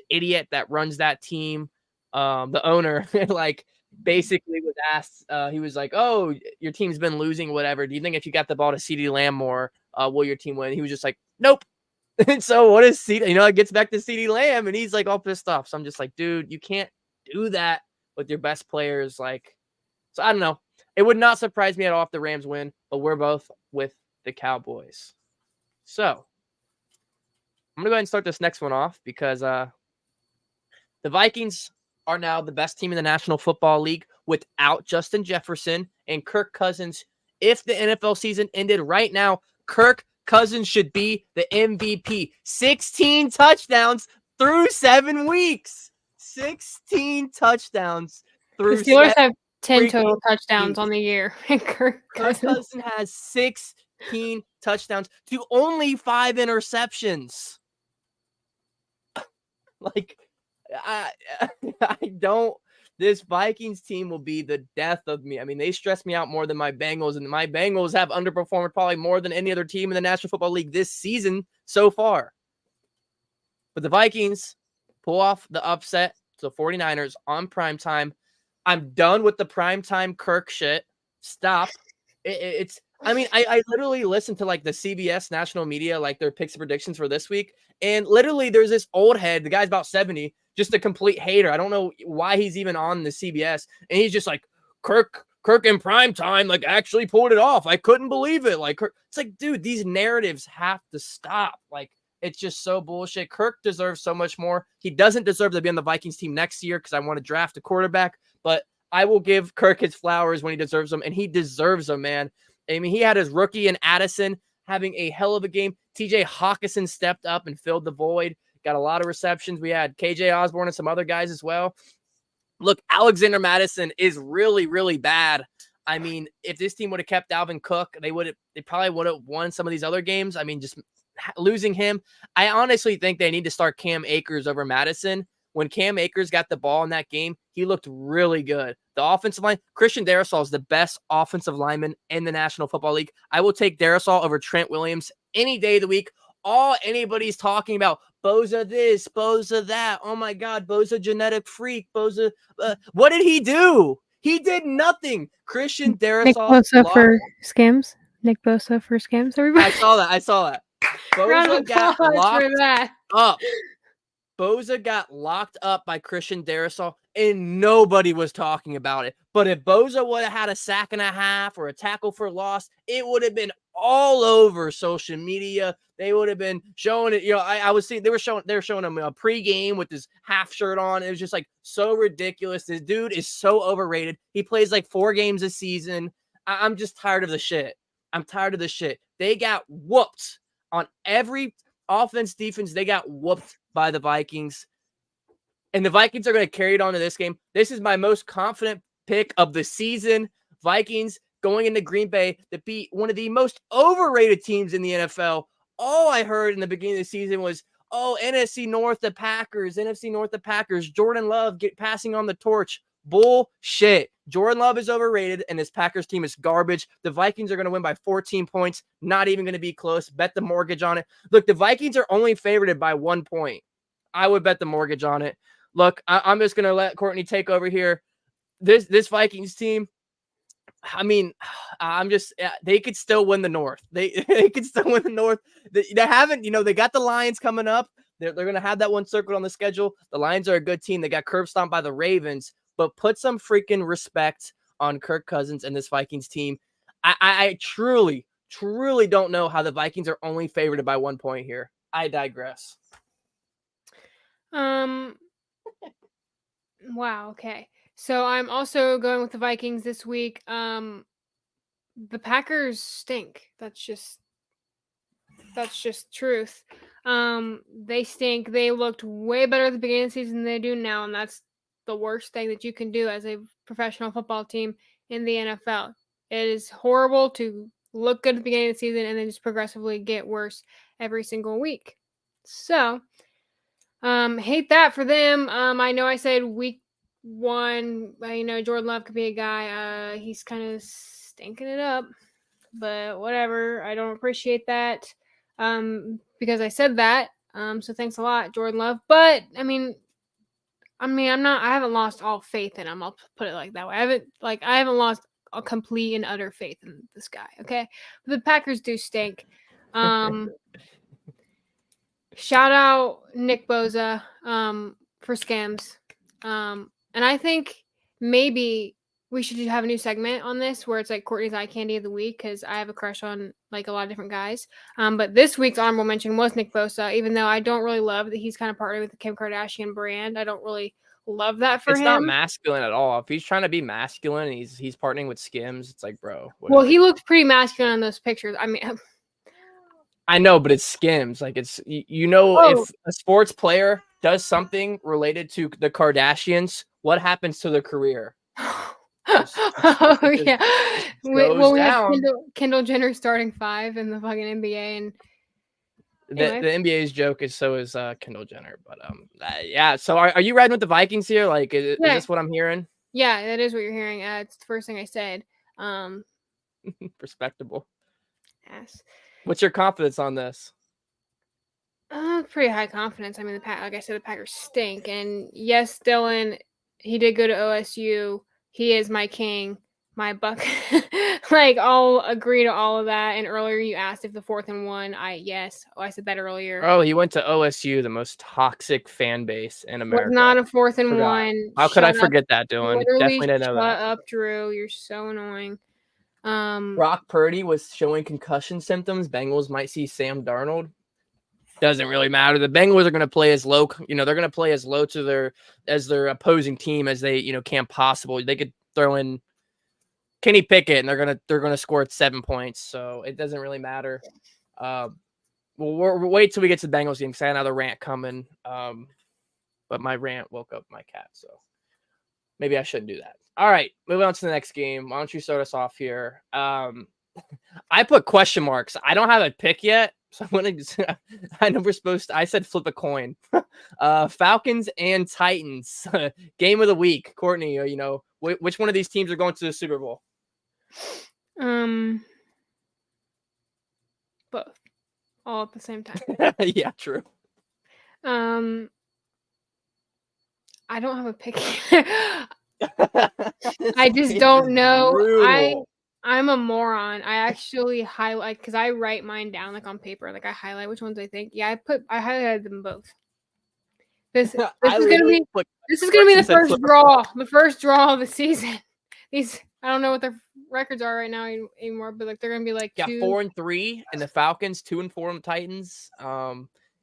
idiot that runs that team, the owner, like, basically was asked, he was like, oh, your team's been losing, whatever. Do you think if you got the ball to CeeDee Lamb more, will your team win? He was just like, nope. And so what is CeeDee? You know, it gets back to CeeDee Lamb, and he's like all pissed off. So I'm just like, dude, you can't do that with your best players. Like, so I don't know. It would not surprise me at all if the Rams win, but we're both with the Cowboys. So I'm gonna go ahead and start this next one off because the Vikings are now the best team in the National Football League without Justin Jefferson and Kirk Cousins. If the NFL season ended right now, Kirk Cousins should be the MVP. 16 touchdowns through 7 weeks. 16 touchdowns through. The Steelers have 10 total touchdowns on the year. And Kirk Cousins has 16 touchdowns to only 5 interceptions. Like, I don't. This Vikings team will be the death of me. I mean, they stress me out more than my Bengals, and my Bengals have underperformed probably more than any other team in the National Football League this season so far. But the Vikings pull off the upset to the 49ers on primetime. I'm done with the primetime Kirk shit. Stop. I mean, I literally listened to like the CBS national media, like their picks and predictions for this week. And literally there's this old head, the guy's about 70, just a complete hater. I don't know why he's even on the CBS. And he's just like, Kirk in primetime, like, actually pulled it off. I couldn't believe it. Like, it's like, dude, these narratives have to stop. Like, it's just so bullshit. Kirk deserves so much more. He doesn't deserve to be on the Vikings team next year because I want to draft a quarterback. But I will give Kirk his flowers when he deserves them. And he deserves them, man. I mean, he had his rookie in Addison having a hell of a game. TJ Hawkinson stepped up and filled the void. Got a lot of receptions. We had KJ Osborne and some other guys as well. Look, Alexander Madison is really, really bad. I mean, if this team would have kept Dalvin Cook, they probably would have won some of these other games. I mean, just losing him, I honestly think they need to start Cam Akers over Madison. When Cam Akers got the ball in that game, he looked really good. The offensive line, Christian Darrisaw is the best offensive lineman in the National Football League. I will take Darrisaw over Trent Williams any day of the week. All anybody's talking about, Bosa this, Bosa that. Oh my God, Bosa genetic freak. Bosa, what did he do? He did nothing. Christian Darrisaw. Nick Bosa for Skims. Nick Bosa for Skims. Everybody. I saw that. Bosa got locked up. Bosa got locked up by Christian Darrisaw, and nobody was talking about it. But if Bosa would have had a sack and a half or a tackle for loss, it would have been all over social media. They would have been showing it. You know, I was seeing they were showing him a pregame with his half shirt on. It was just like so ridiculous. This dude is so overrated. He plays like 4 games a season. I'm just tired of the shit. I'm tired of the shit. They got whooped on every offense, defense. They got whooped by the Vikings. And the Vikings are going to carry it on to this game. This is my most confident pick of the season. Vikings going into Green Bay to beat one of the most overrated teams in the NFL. All I heard in the beginning of the season was, oh, NFC North, the Packers, Jordan Love passing on the torch. Bullshit. Jordan Love is overrated, and this Packers team is garbage. The Vikings are going to win by 14 points. Not even going to be close. Bet the mortgage on it. Look, the Vikings are only favored by 1 point. I would bet the mortgage on it. Look, I'm just going to let Courtnie take over here. This Vikings team, I mean, they could still win the North. They could still win the North. They haven't, they got the Lions coming up. They're going to have that one circled on the schedule. The Lions are a good team. They got curb stomped by the Ravens, but put some freaking respect on Kirk Cousins and this Vikings team. I truly, truly don't know how the Vikings are only favored by 1 point here. I digress. Wow. Okay. So I'm also going with the Vikings this week. The Packers stink. That's just truth. They stink. They looked way better at the beginning of the season than they do now, and that's the worst thing that you can do as a professional football team in the NFL. It is horrible to look good at the beginning of the season and then just progressively get worse every single week. So, hate that for them. I know I said week 1, Jordan Love could be a guy. He's kind of stinking it up, but whatever. I don't appreciate that because I said that. So thanks a lot, Jordan Love. But I haven't lost all faith in him. I'll put it like that way. I haven't lost a complete and utter faith in this guy. Okay, but the Packers do stink. Shout out Nick Bosa for Skims. And I think maybe we should have a new segment on this where it's like Courtney's eye candy of the week, because I have a crush on like a lot of different guys. But this week's honorable mention was Nick Bosa, even though I don't really love that he's kind of partnered with the Kim Kardashian brand. I don't really love that for him. It's not masculine at all. If he's trying to be masculine and he's partnering with Skims, it's like, bro. Well, he looked pretty masculine in those pictures. I mean, I know, but it's Skims. Like, it's, if a sports player does something related to the Kardashians, what happens to their career? Yeah. Well, we have Kendall Jenner starting 5 in the fucking NBA, and anyway. The NBA's joke is so is Kendall Jenner. But yeah. So are you riding with the Vikings here? Like, is this what I'm hearing? Yeah, that is what you're hearing. It's the first thing I said. Respectable. Yes. What's your confidence on this? Pretty high confidence. I mean, like I said, the Packers stink. And yes, Dylan, he did go to OSU. He is my king, my buck. Like, I'll agree to all of that. And earlier you asked if the 4th and 1. I said that earlier. Oh, he went to OSU, the most toxic fan base in America. Was not a 4th and 1. How could I forget that, Dylan? Definitely didn't know that. Shut up, Drew. You're so annoying. Brock Purdy was showing concussion symptoms. Bengals might see Sam Darnold. Doesn't really matter. The Bengals are going to play as low. They're going to play as low to their opposing team as they can possible. They could throw in Kenny Pickett and they're going to score 7 points. So it doesn't really matter. We'll wait till we get to the Bengals game because I had another rant coming. But my rant woke up my cat, so maybe I shouldn't do that. All right, moving on to the next game. Why don't you start us off here? I put question marks. I don't have a pick yet, so I'm gonna. I know we're supposed to. I said flip a coin. Falcons and Titans game of the week. Courtney, you know, which one of these teams are going to the Super Bowl? Both, all at the same time. Yeah, true. I don't have a pick. I just don't know. Brutal. I'm a moron. I actually highlight because I write mine down like on paper. Like I highlight which ones I think. Yeah, I highlighted them both. This is gonna be the first draw. The first draw of the season. These I don't know what their records are right now anymore, but like they're gonna be like 4-3 and the Falcons, 2-4 in the Titans.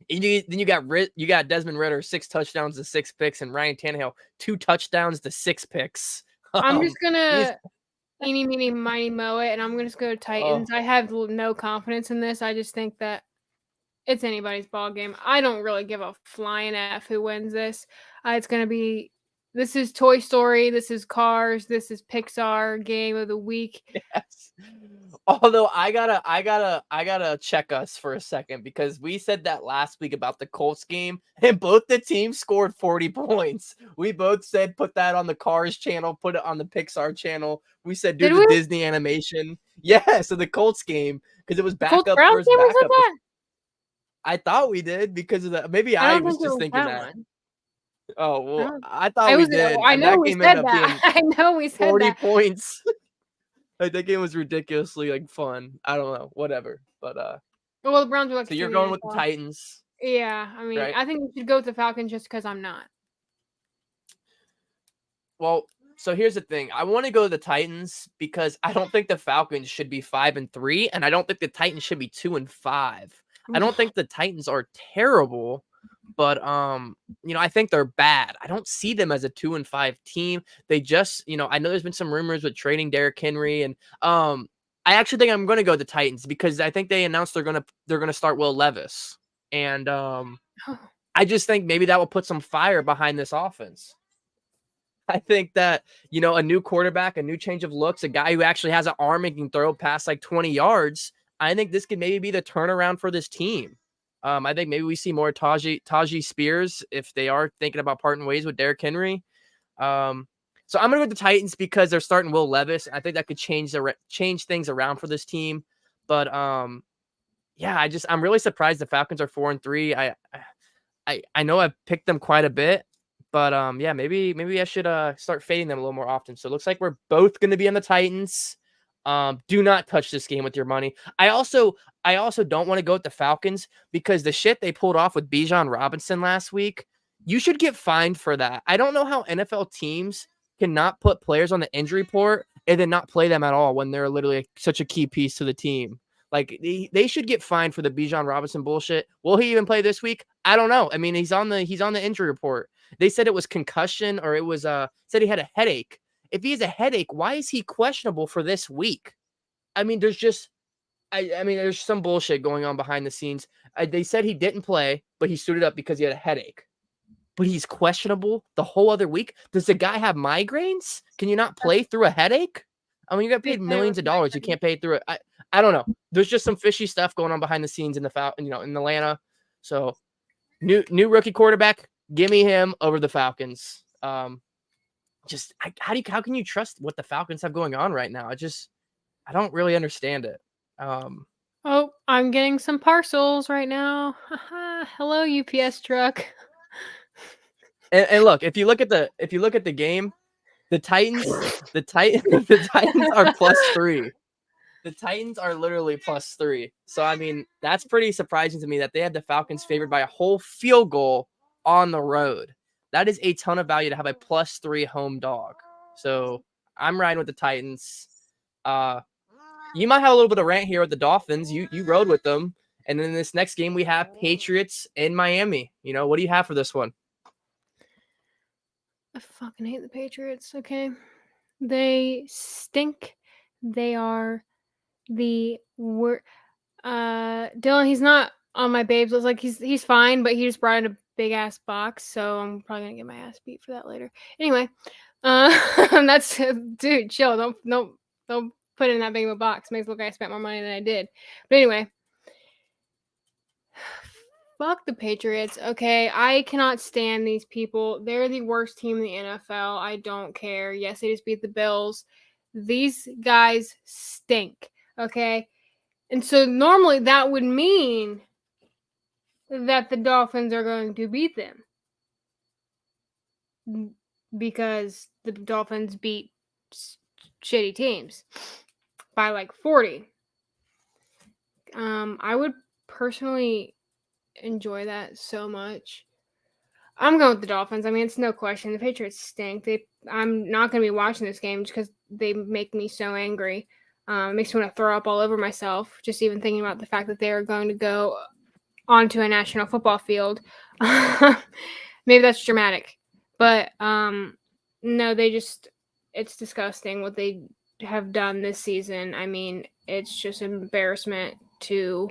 Then you got Desmond Ridder, 6 touchdowns to 6 picks, and Ryan Tannehill, 2 touchdowns to 6 picks. I'm just gonna eeny, meeny, miny, moe it, and I'm gonna just go Titans. I have no confidence in this. I just think that it's anybody's ball game. I don't really give a flying F who wins this. This is Toy Story. This is Cars. This is Pixar game of the week. Yes. Although I gotta check us for a second because we said that last week about the Colts game and both the teams scored 40 points. We both said put that on the Cars channel, put it on the Pixar channel. We said do the Disney animation. Yeah, so the Colts game because it was backup versus backup. I thought we did because of the maybe I was just thinking that. Oh well, I thought we did. I know we said that. I know we said 40 points. Like that game was ridiculously like fun. I don't know, whatever. But well, the Browns are like. So you're going with the Titans. Yeah, I mean, right? I think we should go with the Falcons just because I'm not. Well, so here's the thing. I want to go to the Titans because I don't think the Falcons should be 5-3, and I don't think the Titans should be 2-5. I don't think the Titans are terrible, but you know, I think they're bad. I don't see them as a 2-5 team. They just, you know, I know there's been some rumors with trading Derrick Henry, and I actually think I'm going to go the Titans because I think they announced they're going to start Will Levis, and I just think maybe that will put some fire behind this offense. I think that, you know, a new quarterback, a new change of looks, a guy who actually has an arm and can throw past like 20 yards. I think this could maybe be the turnaround for this team. I think maybe we see more Tajee Spears if they are thinking about parting ways with Derrick Henry. So I'm going to go with the Titans because they're starting Will Levis. I think that could change things around for this team. But yeah, I'm really surprised the Falcons are 4-3. I know I've picked them quite a bit, but yeah, maybe I should start fading them a little more often. So it looks like we're both going to be on the Titans. Do not touch this game with your money. I also don't want to go with the Falcons because the shit they pulled off with Bijan Robinson last week, you should get fined for that. I don't know how NFL teams cannot put players on the injury report and then not play them at all when they're literally such a key piece to the team. Like they should get fined for the Bijan Robinson bullshit. Will he even play this week? I don't know. I mean, he's on the injury report. They said it was concussion or it was said he had a headache. If he has a headache, why is he questionable for this week? I mean, there's just, I mean, there's some bullshit going on behind the scenes. They said he didn't play, but he suited up because he had a headache. But he's questionable the whole other week. Does the guy have migraines? Can you not play through a headache? I mean, you got paid millions of dollars. You can't pay through it. I don't know. There's just some fishy stuff going on behind the scenes in in Atlanta. So new rookie quarterback, give me him over the Falcons. How can you trust what the Falcons have going on right now? I don't really understand it. Oh, I'm getting some parcels right now. Hello, UPS truck. And look, if you look at the game, the Titans are +3. The Titans are literally +3. So I mean, that's pretty surprising to me that they had the Falcons favored by a whole field goal on the road. That is a ton of value to have a +3 home dog. So I'm riding with the Titans. You might have a little bit of rant here with the Dolphins. You rode with them. And then this next game, we have Patriots in Miami. You know, what do you have for this one? I fucking hate the Patriots. Okay. They stink. They are the worst. Dylan, he's not on my babes. It's like he's fine, but he just brought in a big ass box, so I'm probably gonna get my ass beat for that later. Anyway, That's dude, chill. Don't put it in that big of a box. Makes it look like I spent more money than I did. But anyway, fuck the Patriots. Okay, I cannot stand these people. They're the worst team in the NFL. I don't care. Yes, they just beat the Bills. These guys stink. Okay, and so normally that would mean that the Dolphins are going to beat them because the Dolphins beat shitty teams by like 40. I would personally enjoy that so much. I'm going with the Dolphins. I mean, it's no question. The Patriots stink. I'm not going to be watching this game just because they make me so angry. It makes me want to throw up all over myself, just even thinking about the fact that they are going to go onto a national football field. Maybe that's dramatic. But no, it's disgusting what they have done this season. I mean, it's just an embarrassment to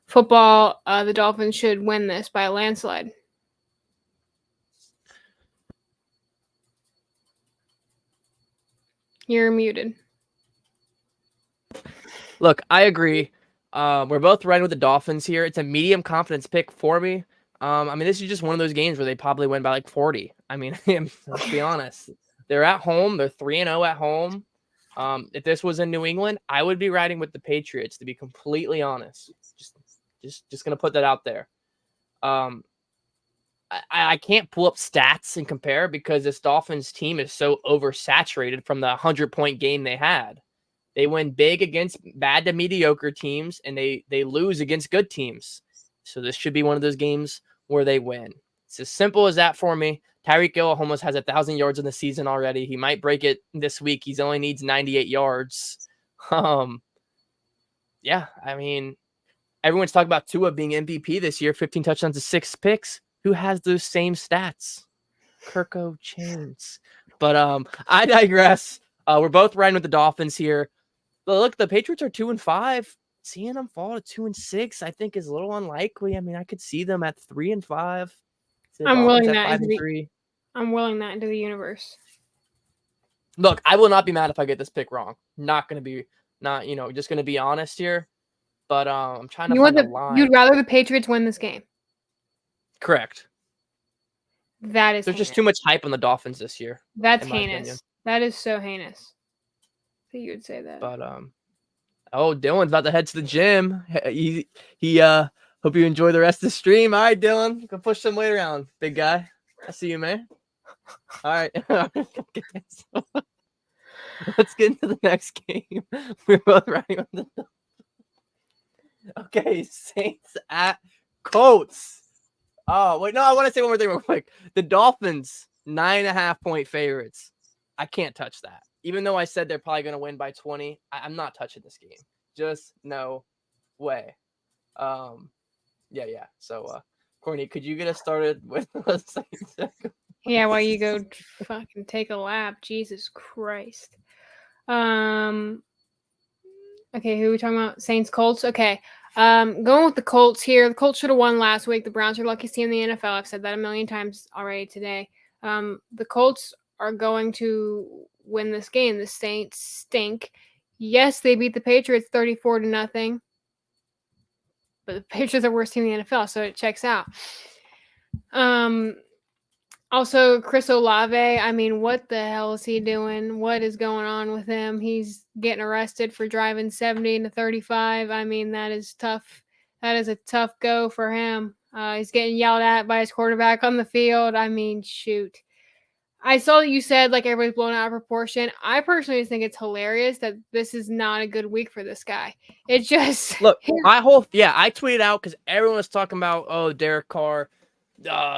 football. The Dolphins should win this by a landslide. You're muted. Look, I agree. We're both riding with the Dolphins here. It's a medium confidence pick for me. I mean, this is just one of those games where they probably win by like 40. I mean, let's be honest. They're at home. They're 3-0 at home. If this was in New England, I would be riding with the Patriots, to be completely honest. Just gonna put that out there. I can't pull up stats and compare because this Dolphins team is so oversaturated from the 100-point game they had. They win big against bad to mediocre teams, and they lose against good teams. So this should be one of those games where they win. It's as simple as that for me. Tyreek Hill almost has 1,000 yards in the season already. He might break it this week. He only needs 98 yards. Yeah, I mean, everyone's talking about Tua being MVP this year, 15 touchdowns to 6 picks. Who has those same stats? Kirko Chains. But I digress. We're both riding with the Dolphins here. But look, the Patriots are 2-5. Seeing them fall to 2-6, I think, is a little unlikely. I mean, I could see them at 3-5. I'm willing that into the universe. Look, I will not be mad if I get this pick wrong. Not just gonna be honest here. But I'm trying to find a line. You'd rather the Patriots win this game. Correct. There's just too much hype on the Dolphins this year. That's heinous. That is so heinous that you would say that. But Dylan's about to head to the gym. He hope you enjoy the rest of the stream. All right, Dylan, go push some weight around, big guy. I see you, man. All right. Let's get into the next game. We're both riding on the Okay, Saints at Colts. Oh, wait, no, I want to say one more thing real quick. The Dolphins, 9.5-point favorites. I can't touch that. Even though I said they're probably going to win by 20, I'm not touching this game. Just no way. Yeah. So, Courtnie, could you get us started with the Saints? Yeah, while you go fucking take a lap. Jesus Christ. Okay, who are we talking about? Saints, Colts? Okay. Going with the Colts here. The Colts should have won last week. The Browns are the luckiest team in the NFL. I've said that a million times already today. The Colts are going to win this game. The Saints stink. Yes, they beat the Patriots 34-0. But the Patriots are the worst team in the NFL, so it checks out. Also, Chris Olave, I mean, what the hell is he doing? What is going on with him? He's getting arrested for driving 70-35. I mean, that is tough. That is a tough go for him. He's getting yelled at by his quarterback on the field. I mean, shoot. I saw that you said, like, everybody's blown out of proportion. I personally think it's hilarious that this is not a good week for this guy. It just... Look, I tweeted out because everyone was talking about, Derek Carr.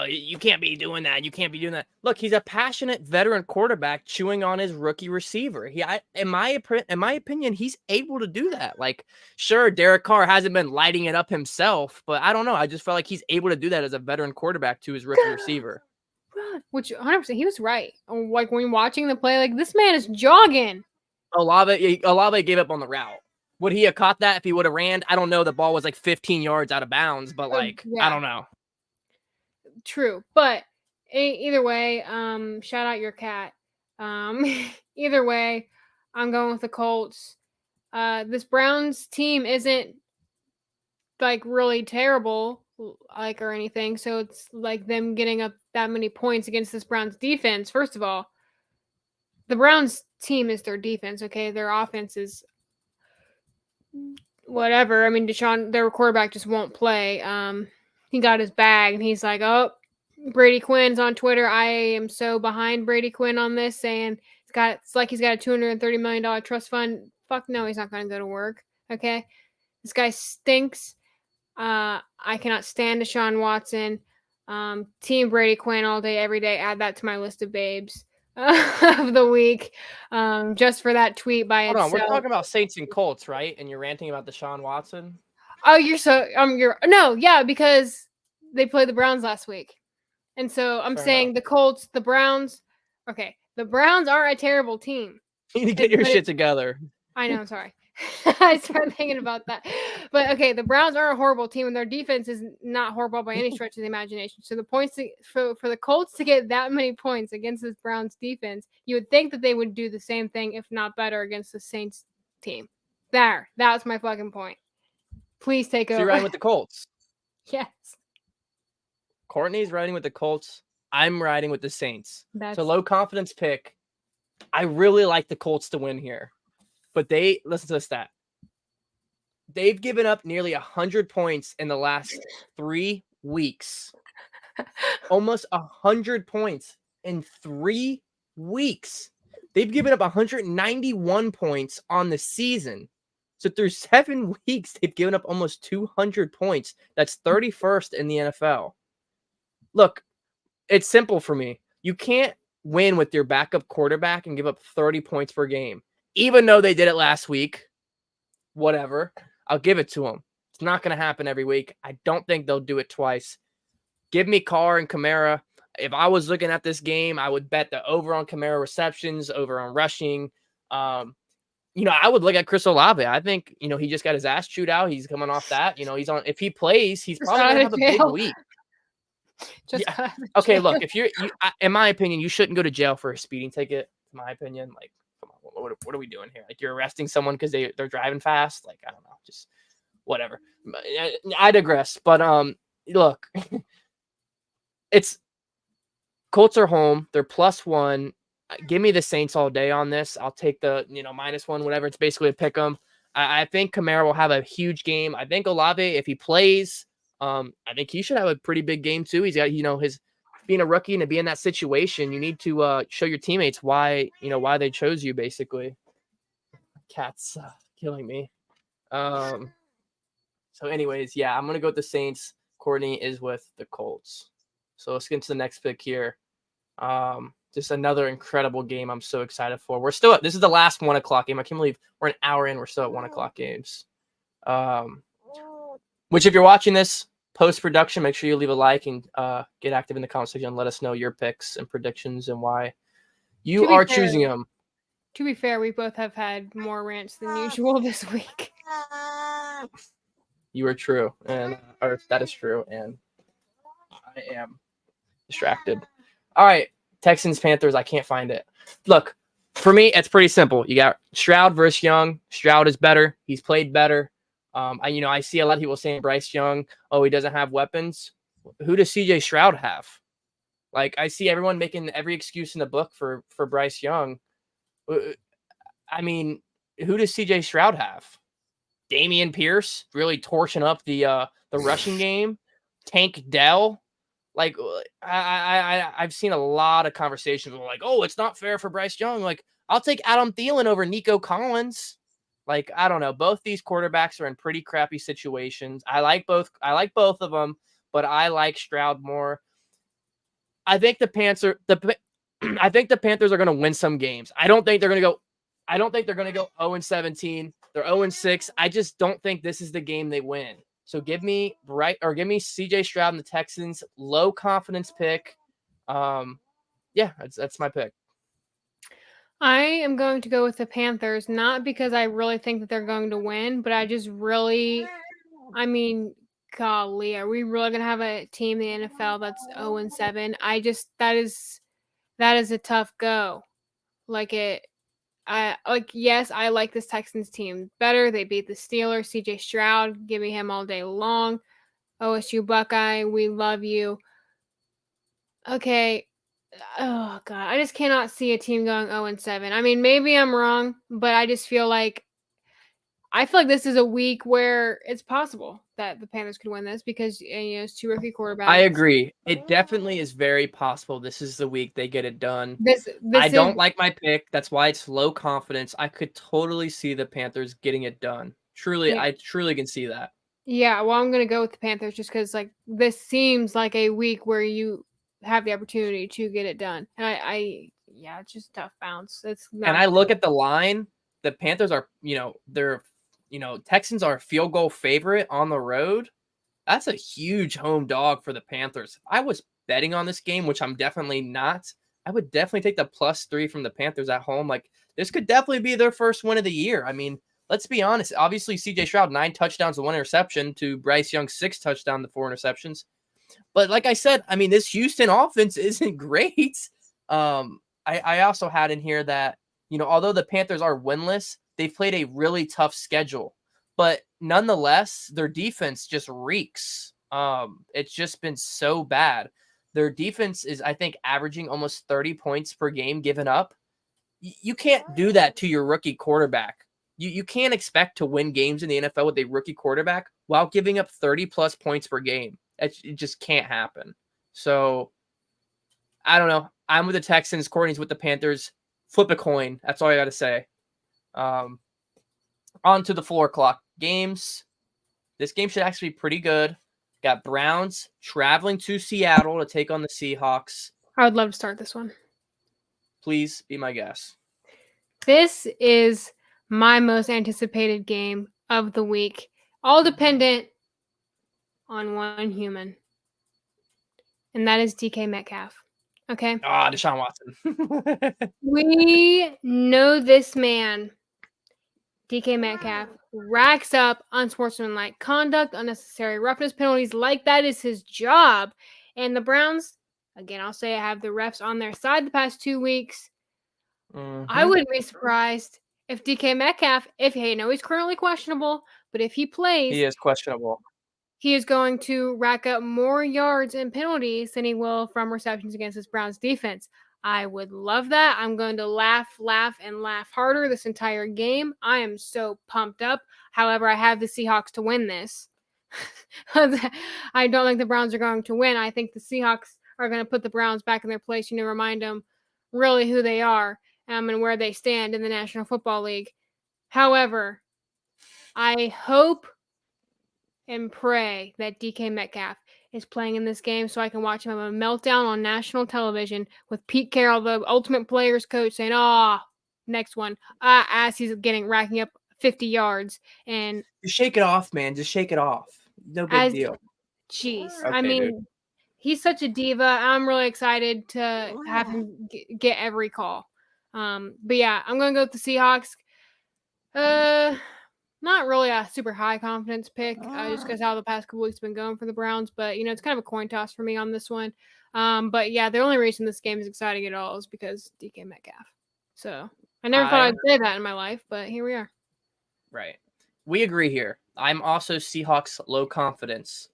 You can't be doing that. You can't be doing that. Look, he's a passionate veteran quarterback chewing on his rookie receiver. In my opinion, he's able to do that. Like, sure, Derek Carr hasn't been lighting it up himself, but I don't know. I just felt like he's able to do that as a veteran quarterback to his rookie receiver. Which 100%, he was right. Like, when watching the play, like, this man is jogging. Olave gave up on the route. Would he have caught that if he would have ran? I don't know. The ball was like 15 yards out of bounds, but like, yeah. I don't know. True, but either way, shout out your cat. Either way, I'm going with the Colts. This Browns team isn't like really terrible, like or anything. So it's like them getting up that many points against this Browns defense. First of all, the Browns team is their defense. Okay, their offense is whatever. I mean, their quarterback just won't play. He got his bag, and he's like, "Oh, Brady Quinn's on Twitter. I am so behind Brady Quinn on this, saying it's like he's got a $230 million trust fund. Fuck no, he's not going to go to work. Okay, this guy stinks. I cannot stand Deshaun Watson. Team Brady Quinn all day, every day. Add that to my list of babes of the week. Just for that tweet by Hold itself. on, we're talking about Saints and Colts, right? And you're ranting about Deshaun Watson. Oh, yeah, because they played the Browns last week, and so I'm saying the Colts, the Browns. Okay, the Browns are a terrible team. You need to get your shit together. I know, sorry. I started thinking about that. But okay, the Browns are a horrible team, and their defense is not horrible by any stretch of the imagination. So the points for the Colts to get that many points against this Browns defense, you would think that they would do the same thing, if not better, against the Saints team. That's my fucking point. Please take over. So you're riding with the Colts. Yes. Courtney's riding with the Colts. I'm riding with the Saints. So low confidence pick. I really like the Colts to win here. But listen to this stat. They've given up nearly 100 points in the last 3 weeks. Almost 100 points in 3 weeks. They've given up 191 points on the season. So through 7 weeks, they've given up almost 200 points. That's 31st in the NFL. Look, it's simple for me. You can't win with your backup quarterback and give up 30 points per game. Even though they did it last week, whatever, I'll give it to them. It's not going to happen every week. I don't think they'll do it twice. Give me Carr and Kamara. If I was looking at this game, I would bet the over on Kamara receptions, over on rushing. I would look at Chris Olave. I think, he just got his ass chewed out. He's coming off that. He's on. If he plays, he's probably going to have a big week. Okay, look, if in my opinion, you shouldn't go to jail for a speeding ticket. In my opinion, like, come on, what are we doing here? Like, you're arresting someone because they're driving fast. Like, I don't know, just whatever. I digress. But look, it's Colts are home. They're +1. Give me the Saints all day on this. I'll take the -1, whatever. It's basically a pick 'em. I think Kamara will have a huge game. I think Olave, if he plays, I think he should have a pretty big game too. He's got his being a rookie and to be in that situation, you need to show your teammates why they chose you. Basically, cat's killing me. So, anyways, yeah, I'm gonna go with the Saints. Courtney is with the Colts. So let's get into the next pick here. Just another incredible game. I'm so excited for. This is the last 1 o'clock game. I can't believe we're an hour in. We're still at 1 o'clock games. Which, if you're watching this post-production, make sure you leave a like and get active in the comment section and let us know your picks and predictions and why you are choosing them. To be fair, we both have had more rants than usual this week. You are true, or that is true, and I am distracted. All right, Texans, Panthers, I can't find it. Look, for me, it's pretty simple. You got Stroud versus Young. Stroud is better. He's played better. I see a lot of people saying Bryce Young, he doesn't have weapons. Who does CJ Stroud have? Like, I see everyone making every excuse in the book for Bryce Young. I mean, who does CJ Stroud have? Damian Pierce really torching up the rushing game. Tank Dell. Like, I've seen a lot of conversations where like, it's not fair for Bryce Young. Like, I'll take Adam Thielen over Nico Collins. Like, I don't know. Both these quarterbacks are in pretty crappy situations. I like both of them, but I like Stroud more. I think the Panthers are going to win some games. I don't think they're going to go 0-17. They're 0-6. I just don't think this is the game they win. So give me CJ Stroud and the Texans. Low confidence pick. That's my pick. I am going to go with the Panthers, not because I really think that they're going to win, but I just really, golly, are we really going to have a team in the NFL that's 0-7? That is a tough go. Yes, I like this Texans team better. They beat the Steelers. CJ Stroud, give me him all day long. OSU Buckeye, we love you. Okay. Oh god, I just cannot see a team going 0-7. I mean, maybe I'm wrong, but I feel like this is a week where it's possible that the Panthers could win this because it's two rookie quarterbacks. I agree. It definitely is very possible this is the week they get it done. This I don't like my pick. That's why it's low confidence. I could totally see the Panthers getting it done. Truly, Yeah. I truly can see that. Yeah, well, I'm gonna go with the Panthers just because this seems like a week where you have the opportunity to get it done. And it's just a tough bounce. And I look at the line. The Panthers are, Texans are a field goal favorite on the road. That's a huge home dog for the Panthers. If I was betting on this game, which I'm definitely not, I would definitely take the +3 from the Panthers at home. This could definitely be their first win of the year. I mean, let's be honest. Obviously, CJ Stroud, 9 touchdowns to 1 interception to Bryce Young, 6 touchdowns to 4 interceptions. But like I said, I mean, this Houston offense isn't great. I also had in here that, although the Panthers are winless, they've played a really tough schedule. But nonetheless, their defense just reeks. It's just been so bad. Their defense is, I think, averaging almost 30 points per game given up. You can't do that to your rookie quarterback. You can't expect to win games in the NFL with a rookie quarterback while giving up 30-plus points per game. It just can't happen. So, I don't know. I'm with the Texans. Courtney's with the Panthers. Flip a coin. That's all I got to say. On to the 4 o'clock games. This game should actually be pretty good. Got Browns traveling to Seattle to take on the Seahawks. I would love to start this one. Please be my guest. This is my most anticipated game of the week. All dependent on one human. And that is DK Metcalf. Okay? Deshaun Watson. We know this man, DK Metcalf, racks up unsportsmanlike conduct, unnecessary roughness penalties. That is his job. And the Browns, again, I'll say I have the refs on their side the past 2 weeks. Mm-hmm. I wouldn't be surprised if DK Metcalf, he's currently questionable, but if he plays, he is questionable. He is going to rack up more yards and penalties than he will from receptions against this Browns defense. I would love that. I'm going to laugh, and laugh harder this entire game. I am so pumped up. However, I have the Seahawks to win this. I don't think the Browns are going to win. I think the Seahawks are going to put the Browns back in their place, remind them really who they are and where they stand in the National Football League. However, I hope and pray that DK Metcalf is playing in this game so I can watch him have a meltdown on national television with Pete Carroll, the ultimate players coach, saying, next one, as he's racking up 50 yards. And just shake it off, man. Just shake it off. No big deal. Jeez. Okay, I mean, dude. He's such a diva. I'm really excited to have him get every call. But yeah, I'm going to go with the Seahawks. Not really a super high confidence pick, just because how the past couple weeks have been going for the Browns. But, it's kind of a coin toss for me on this one. But yeah, the only reason this game is exciting at all is because DK Metcalf. So I never thought I'd say that in my life, but here we are. Right. We agree here. I'm also Seahawks low confidence.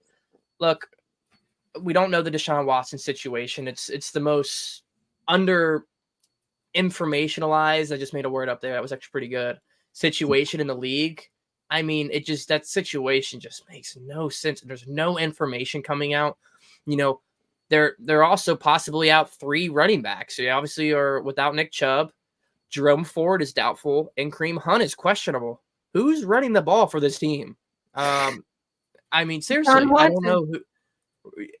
Look, we don't know the Deshaun Watson situation. It's the most under informationalized. I just made a word up there. That was actually pretty good. Situation in the league. I mean, that situation just makes no sense. There's no information coming out. They're also possibly out 3 running backs. They obviously are without Nick Chubb. Jerome Ford is doubtful, and Kareem Hunt is questionable. Who's running the ball for this team? I mean, seriously, I don't know who.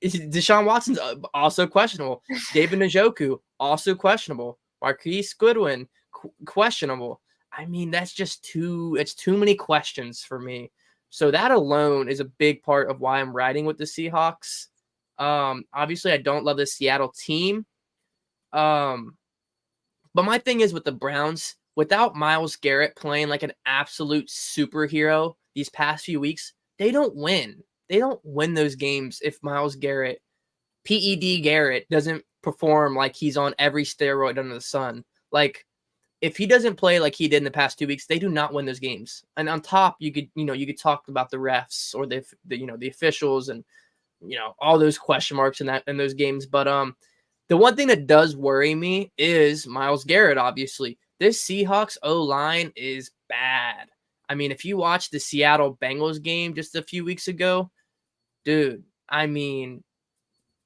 Deshaun Watson's also questionable. David Njoku also questionable. Marquise Goodwin questionable. I mean, that's just too many questions for me. So that alone is a big part of why I'm riding with the Seahawks. Obviously, I don't love the Seattle team. But my thing is with the Browns, without Myles Garrett playing like an absolute superhero these past few weeks, they don't win. They don't win those games if Myles Garrett, PED Garrett, doesn't perform like he's on every steroid under the sun. Like, if he doesn't play like he did in the past 2 weeks, they do not win those games. And on top, you could talk about the refs or the officials and all those question marks in those games. But the one thing that does worry me is Myles Garrett. Obviously, this Seahawks O-line is bad. I mean, if you watch the Seattle Bengals game just a few weeks ago, dude, I mean,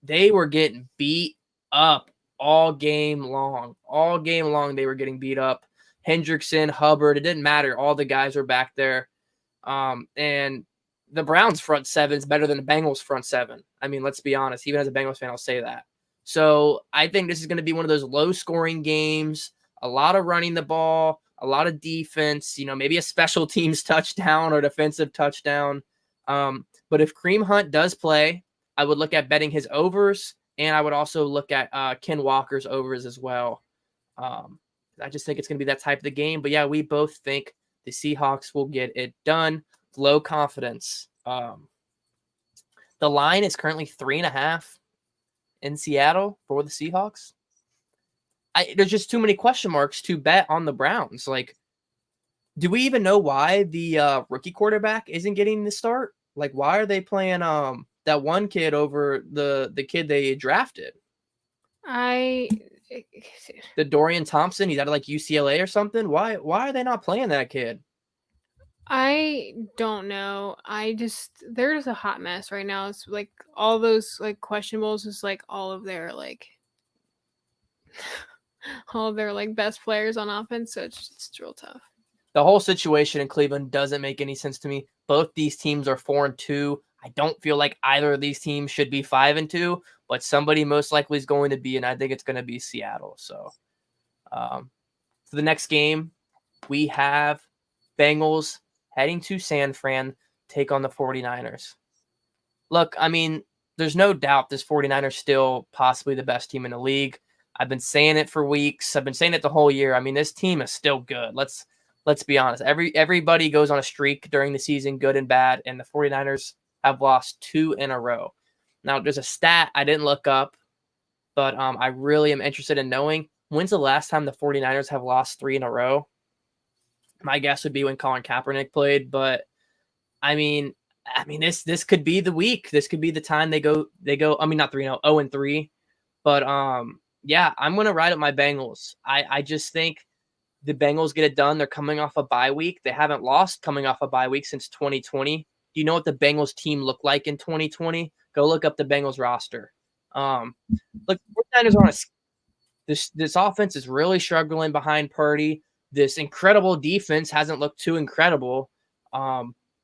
they were getting beat up all game long. All game long, they were getting beat up. Hendrickson, Hubbard, it didn't matter. All the guys were back there. And the Browns front seven is better than the Bengals front seven. I mean, let's be honest. Even as a Bengals fan, I'll say that. So I think this is going to be one of those low-scoring games. A lot of running the ball, a lot of defense. Maybe a special teams touchdown or defensive touchdown. But if Kareem Hunt does play, I would look at betting his overs, and I would also look at Ken Walker's overs as well. I just think it's going to be that type of the game. But yeah, we both think the Seahawks will get it done. Low confidence. The line is currently 3.5 in Seattle for the Seahawks. There's just too many question marks to bet on the Browns. Like, do we even know why the rookie quarterback isn't getting the start? Like, why are they playing that one kid over the kid they drafted? The Dorian Thompson, he's out of like UCLA or something. Why are they not playing that kid? I don't know. They're just a hot mess right now. It's like all those like questionables is like all of their like best players on offense. So it's real tough. The whole situation in Cleveland doesn't make any sense to me. Both these teams are 4-2. I don't feel like either of these teams should be 5-2, but somebody most likely is going to be, and I think it's going to be Seattle. So, for the next game, we have Bengals heading to San Fran, take on the 49ers. Look, I mean, there's no doubt this 49ers still possibly the best team in the league. I've been saying it for weeks. I've been saying it the whole year. I mean, this team is still good. Let's be honest. Everybody goes on a streak during the season, good and bad, and the 49ers have lost 2 in a row. Now, there's a stat I didn't look up, but I really am interested in knowing when's the last time the 49ers have lost 3 in a row. My guess would be when Colin Kaepernick played, but I mean this could be the week. This could be the time they go. I mean, not 3-0, 0-3, but yeah, I'm gonna ride up my Bengals. I just think the Bengals get it done. They're coming off a bye week. They haven't lost coming off a bye week since 2020. Do you know what the Bengals team looked like in 2020? Go look up the Bengals roster. Look, 49ers are on this offense is really struggling behind Purdy. This incredible defense hasn't looked too incredible.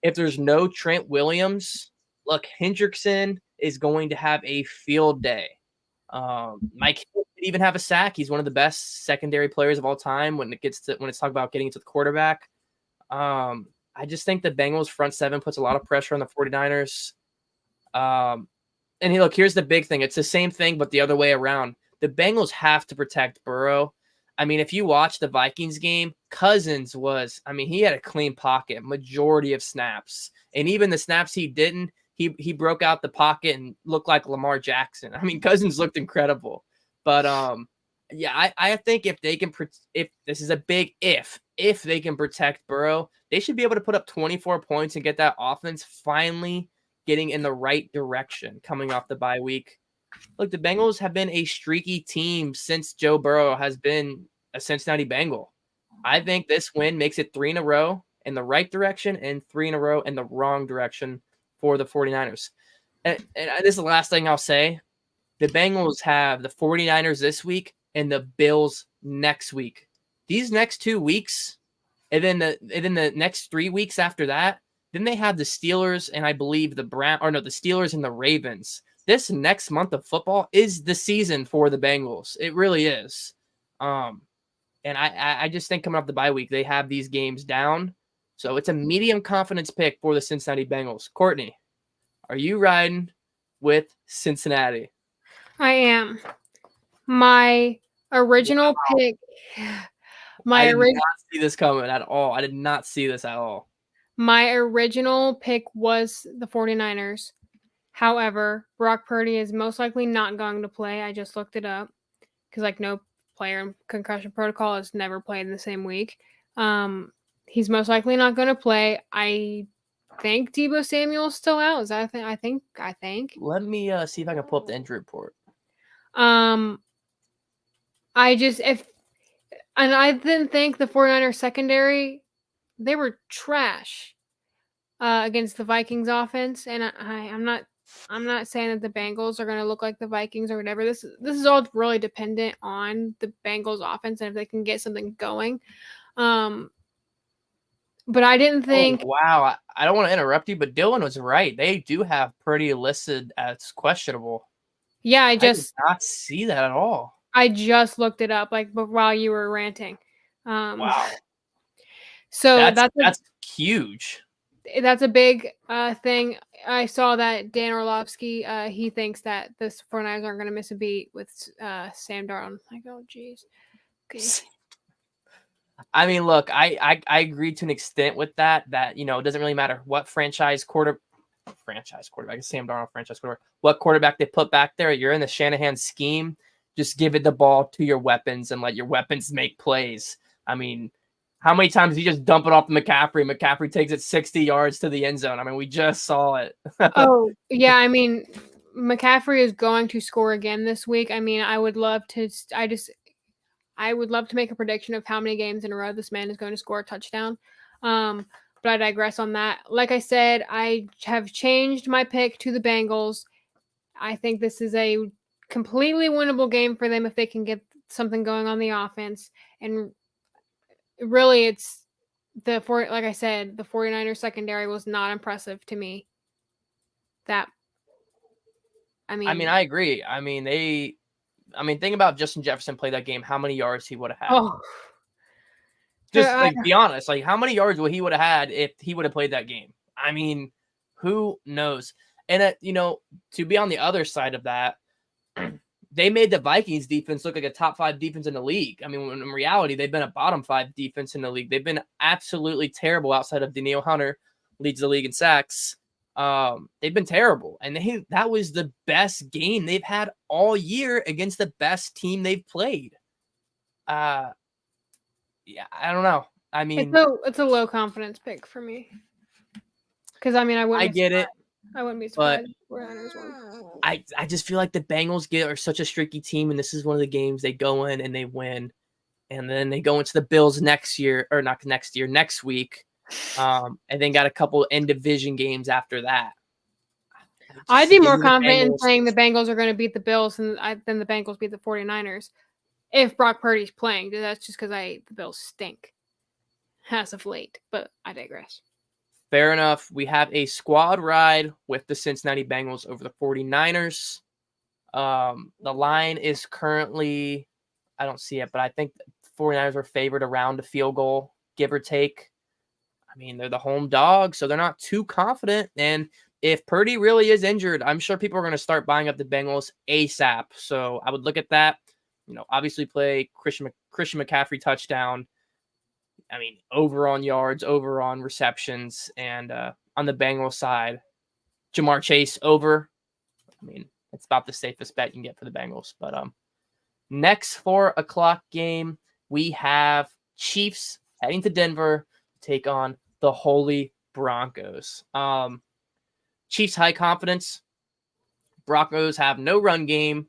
If there's no Trent Williams, look, Hendrickson is going to have a field day. Mike Hill could even have a sack. He's one of the best secondary players of all time when it's talked about getting to the quarterback. I just think the Bengals front seven puts a lot of pressure on the 49ers. And look, here's the big thing. It's the same thing, but the other way around. The Bengals have to protect Burrow. I mean, if you watch the Vikings game, Cousins he had a clean pocket majority of snaps. And even the snaps he didn't, he broke out the pocket and looked like Lamar Jackson. I mean, Cousins looked incredible. But yeah, I think if this is a big if they can protect Burrow, they should be able to put up 24 points and get that offense finally getting in the right direction coming off the bye week. Look, the Bengals have been a streaky team since Joe Burrow has been a Cincinnati Bengal. I think this win makes it 3 in a row in the right direction and 3 in a row in the wrong direction for the 49ers. And this is the last thing I'll say. The Bengals have the 49ers this week and the Bills next week. These next 2 weeks, and then the next 3 weeks after that, then they have the Steelers and I believe the Steelers and the Ravens. This next month of football is the season for the Bengals. It really is. And I just think coming off the bye week, they have these games down. So it's a medium confidence pick for the Cincinnati Bengals. Courtney, are you riding with Cincinnati? I am. My original pick. I did not see this coming at all. I did not see this at all. My original pick was the 49ers. However, Brock Purdy is most likely not going to play. I just looked it up because no player in concussion protocol has never played in the same week. He's most likely not going to play. I think Deebo Samuel's still out. Is that a thing? I think. Let me see if I can pull up the injury report. I didn't think the 49ers secondary, they were trash against the Vikings offense, and I'm not saying that the Bengals are going to look like the Vikings or whatever. This is all really dependent on the Bengals offense and if they can get something going. But I didn't think. Oh, wow, I don't want to interrupt you, but Dylan was right. They do have Purdy listed as questionable. Yeah, I did not see that at all. I just looked it up while you were ranting. Wow. So that's huge. That's a big thing. I saw that Dan Orlovsky, he thinks that the 49ers aren't going to miss a beat with Sam Darnold. I'm like, oh, geez. Okay. I mean, look, I agree to an extent with that, it doesn't really matter what franchise quarterback, Sam Darnold franchise quarterback, what quarterback they put back there. You're in the Shanahan scheme. Just give it the ball to your weapons and let your weapons make plays. I mean, how many times do you just dump it off to McCaffrey? McCaffrey takes it 60 yards to the end zone. I mean, we just saw it. Oh, yeah. I mean, McCaffrey is going to score again this week. I mean, I would love to make a prediction of how many games in a row this man is going to score a touchdown. But I digress on that. Like I said, I have changed my pick to the Bengals. I think this is a completely winnable game for them if they can get something going on the offense. And really, it's like I said, the 49ers secondary was not impressive to me. I agree. Think about Justin Jefferson played that game. How many yards he would have had? Oh. Just be honest. Like, how many yards would he would have had if he would have played that game? I mean, who knows? And to be on the other side of that, they made the Vikings defense look like a top 5 defense in the league. I mean, when in reality, they've been a bottom 5 defense in the league. They've been absolutely terrible outside of Danielle Hunter, leads the league in sacks. They've been terrible. And that was the best game they've had all year against the best team they've played. Yeah, I don't know. I mean, it's a low confidence pick for me. Because I get it. I wouldn't be surprised. I just feel like the Bengals are such a streaky team, and this is one of the games they go in and they win, and then they go into the Bills next week, and then got a couple in division games after that. I'd be more confident in saying the Bengals are going to beat the Bills than the Bengals beat the 49ers if Brock Purdy's playing. That's just because the Bills stink as of late, but I digress. Fair enough. We have a squad ride with the Cincinnati Bengals over the 49ers. The line is currently, I don't see it, but I think the 49ers are favored around a field goal, give or take. I mean, they're the home dog, so they're not too confident. And if Purdy really is injured, I'm sure people are going to start buying up the Bengals ASAP. So I would look at that. Obviously play Christian McCaffrey touchdown. I mean, over on yards, over on receptions, and on the Bengals side, Jamar Chase over. I mean, it's about the safest bet you can get for the Bengals. But next 4:00 game, we have Chiefs heading to Denver to take on the Holy Broncos. Chiefs high confidence. Broncos have no run game.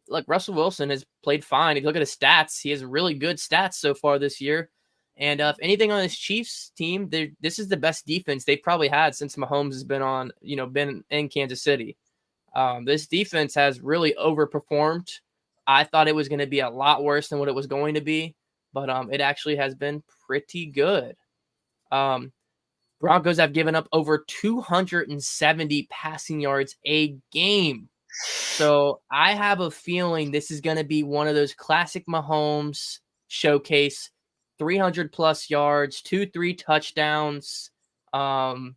Look, Russell Wilson has played fine. If you look at his stats, he has really good stats so far this year. And if anything on this Chiefs team, this is the best defense they've probably had since Mahomes has been in Kansas City. This defense has really overperformed. I thought it was going to be a lot worse than what it was going to be, but it actually has been pretty good. Broncos have given up over 270 passing yards a game. So I have a feeling this is going to be one of those classic Mahomes showcase, 300 plus yards, 2-3 touchdowns. Probably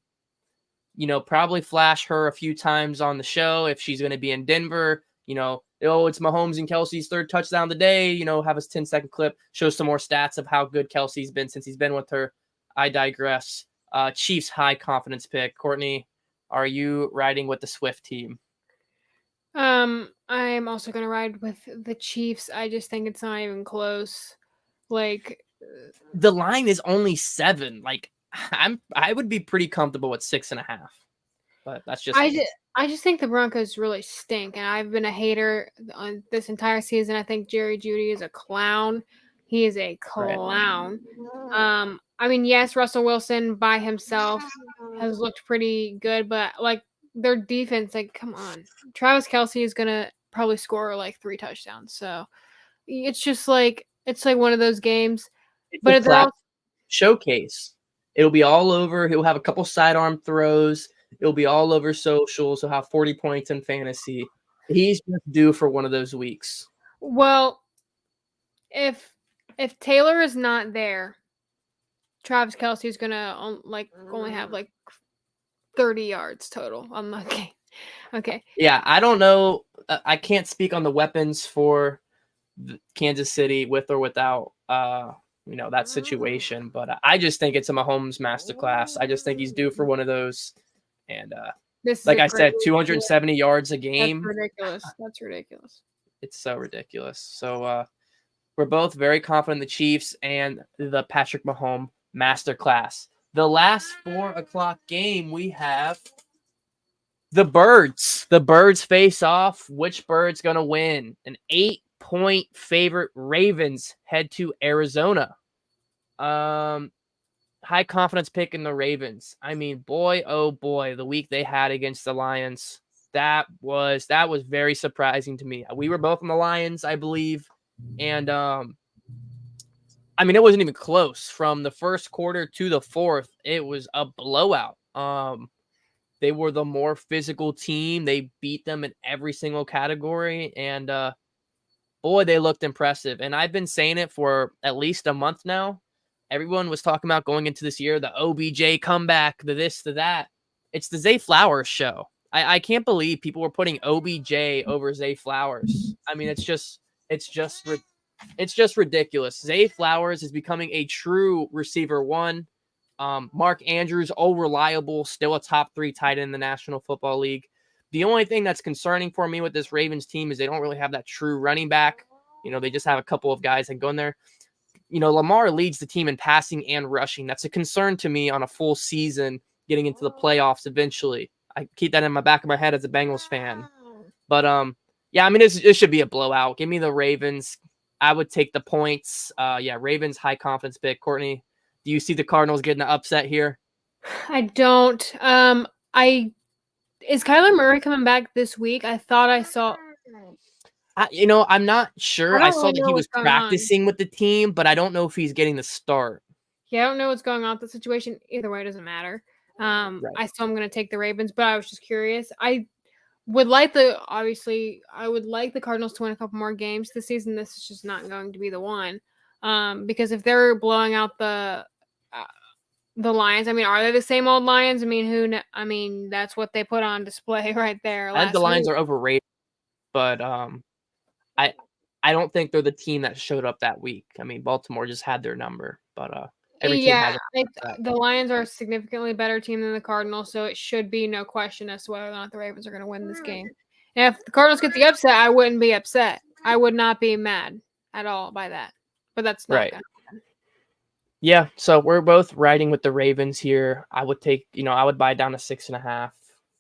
flash her a few times on the show if she's going to be in Denver. It's Mahomes and Kelsey's 3rd touchdown of the day. Have a 10-second clip, show some more stats of how good Kelsey's been since he's been with her. I digress. Chiefs high confidence pick. Courtney, are you riding with the Swift team? I'm also gonna ride with the Chiefs. I just think it's not even close. Like, The line is only 7. Like, I would be pretty comfortable with 6.5. But that's just me. I just think the Broncos really stink, and I've been a hater on this entire season. I think Jerry Jeudy is a clown. He is a Right. clown. I mean, yes, Russell Wilson by himself has looked pretty good, but like their defense, like, come on, Travis Kelce is gonna probably score like 3 touchdowns. So it's like one of those games, It's a but they're class all showcase. It'll be all over. He'll have a couple sidearm throws. It'll be all over socials. He'll have 40 points in fantasy. He's just due for one of those weeks. well. If Taylor is not there, Travis Kelce is gonna only have like 30 yards total on the game. Okay. Yeah, I don't know. I can't speak on the weapons for Kansas City with or without that situation, but I just think it's a Mahomes masterclass. I just think he's due for one of those. And This is like a I said, great 270 yards a That's game. ridiculous. That's ridiculous. It's so ridiculous. So we're both very confident in the Chiefs and the Patrick Mahomes masterclass. The last 4 o'clock game we have the Birds. The Birds face off. Which Bird's gonna win? An 8-point favorite. Ravens head to Arizona. High confidence pick in the Ravens. I mean, boy, oh boy, the week they had against the Lions. That was very surprising to me. We were both on the Lions, I believe. And I mean, it wasn't even close. From the first quarter to the fourth, it was a blowout. They were the more physical team. They beat them in every single category. And boy, they looked impressive. And I've been saying it for at least a month now. Everyone was talking about going into this year, the OBJ comeback, the this, the that. It's the Zay Flowers show. I can't believe people were putting OBJ over Zay Flowers. I mean, it's just ridiculous. Zay Flowers is becoming a true receiver one. Mark Andrews, reliable, still a top 3 tight end in the National Football League. The only thing that's concerning for me with this Ravens team is they don't really have that true running back. They just have a couple of guys that go in there. Lamar leads the team in passing and rushing. That's a concern to me on a full season getting into the playoffs eventually. I keep that in my back of my head as a Bengals fan. But, yeah, I mean, it should be a blowout. Give me the Ravens. I would take the points. Ravens, high confidence pick. Courtney, do you see the Cardinals getting an upset here? I don't. Is Kyler Murray coming back this week? I thought I saw. I'm not sure. I saw that he was practicing on. with the team, but I don't know if he's getting the start. Yeah, I don't know what's going on with the situation. Either way, it doesn't matter. Right. I still am going to take the Ravens, but I was just curious. I would like the Cardinals to win a couple more games this season. This is just not going to be the one. Because if they're blowing out the Lions, I mean, are they the same old Lions? I mean, that's what they put on display right there. I think the Lions are overrated, but I don't think they're the team that showed up that week. I mean, Baltimore just had their number, but every team has the Lions are a significantly better team than the Cardinals, so it should be no question as to whether or not the Ravens are going to win this game. And if the Cardinals get the upset, I wouldn't be upset. I would not be mad at all by that. But that's not right. going to happen. Yeah, so we're both riding with the Ravens here. I would take, I would buy down to 6.5,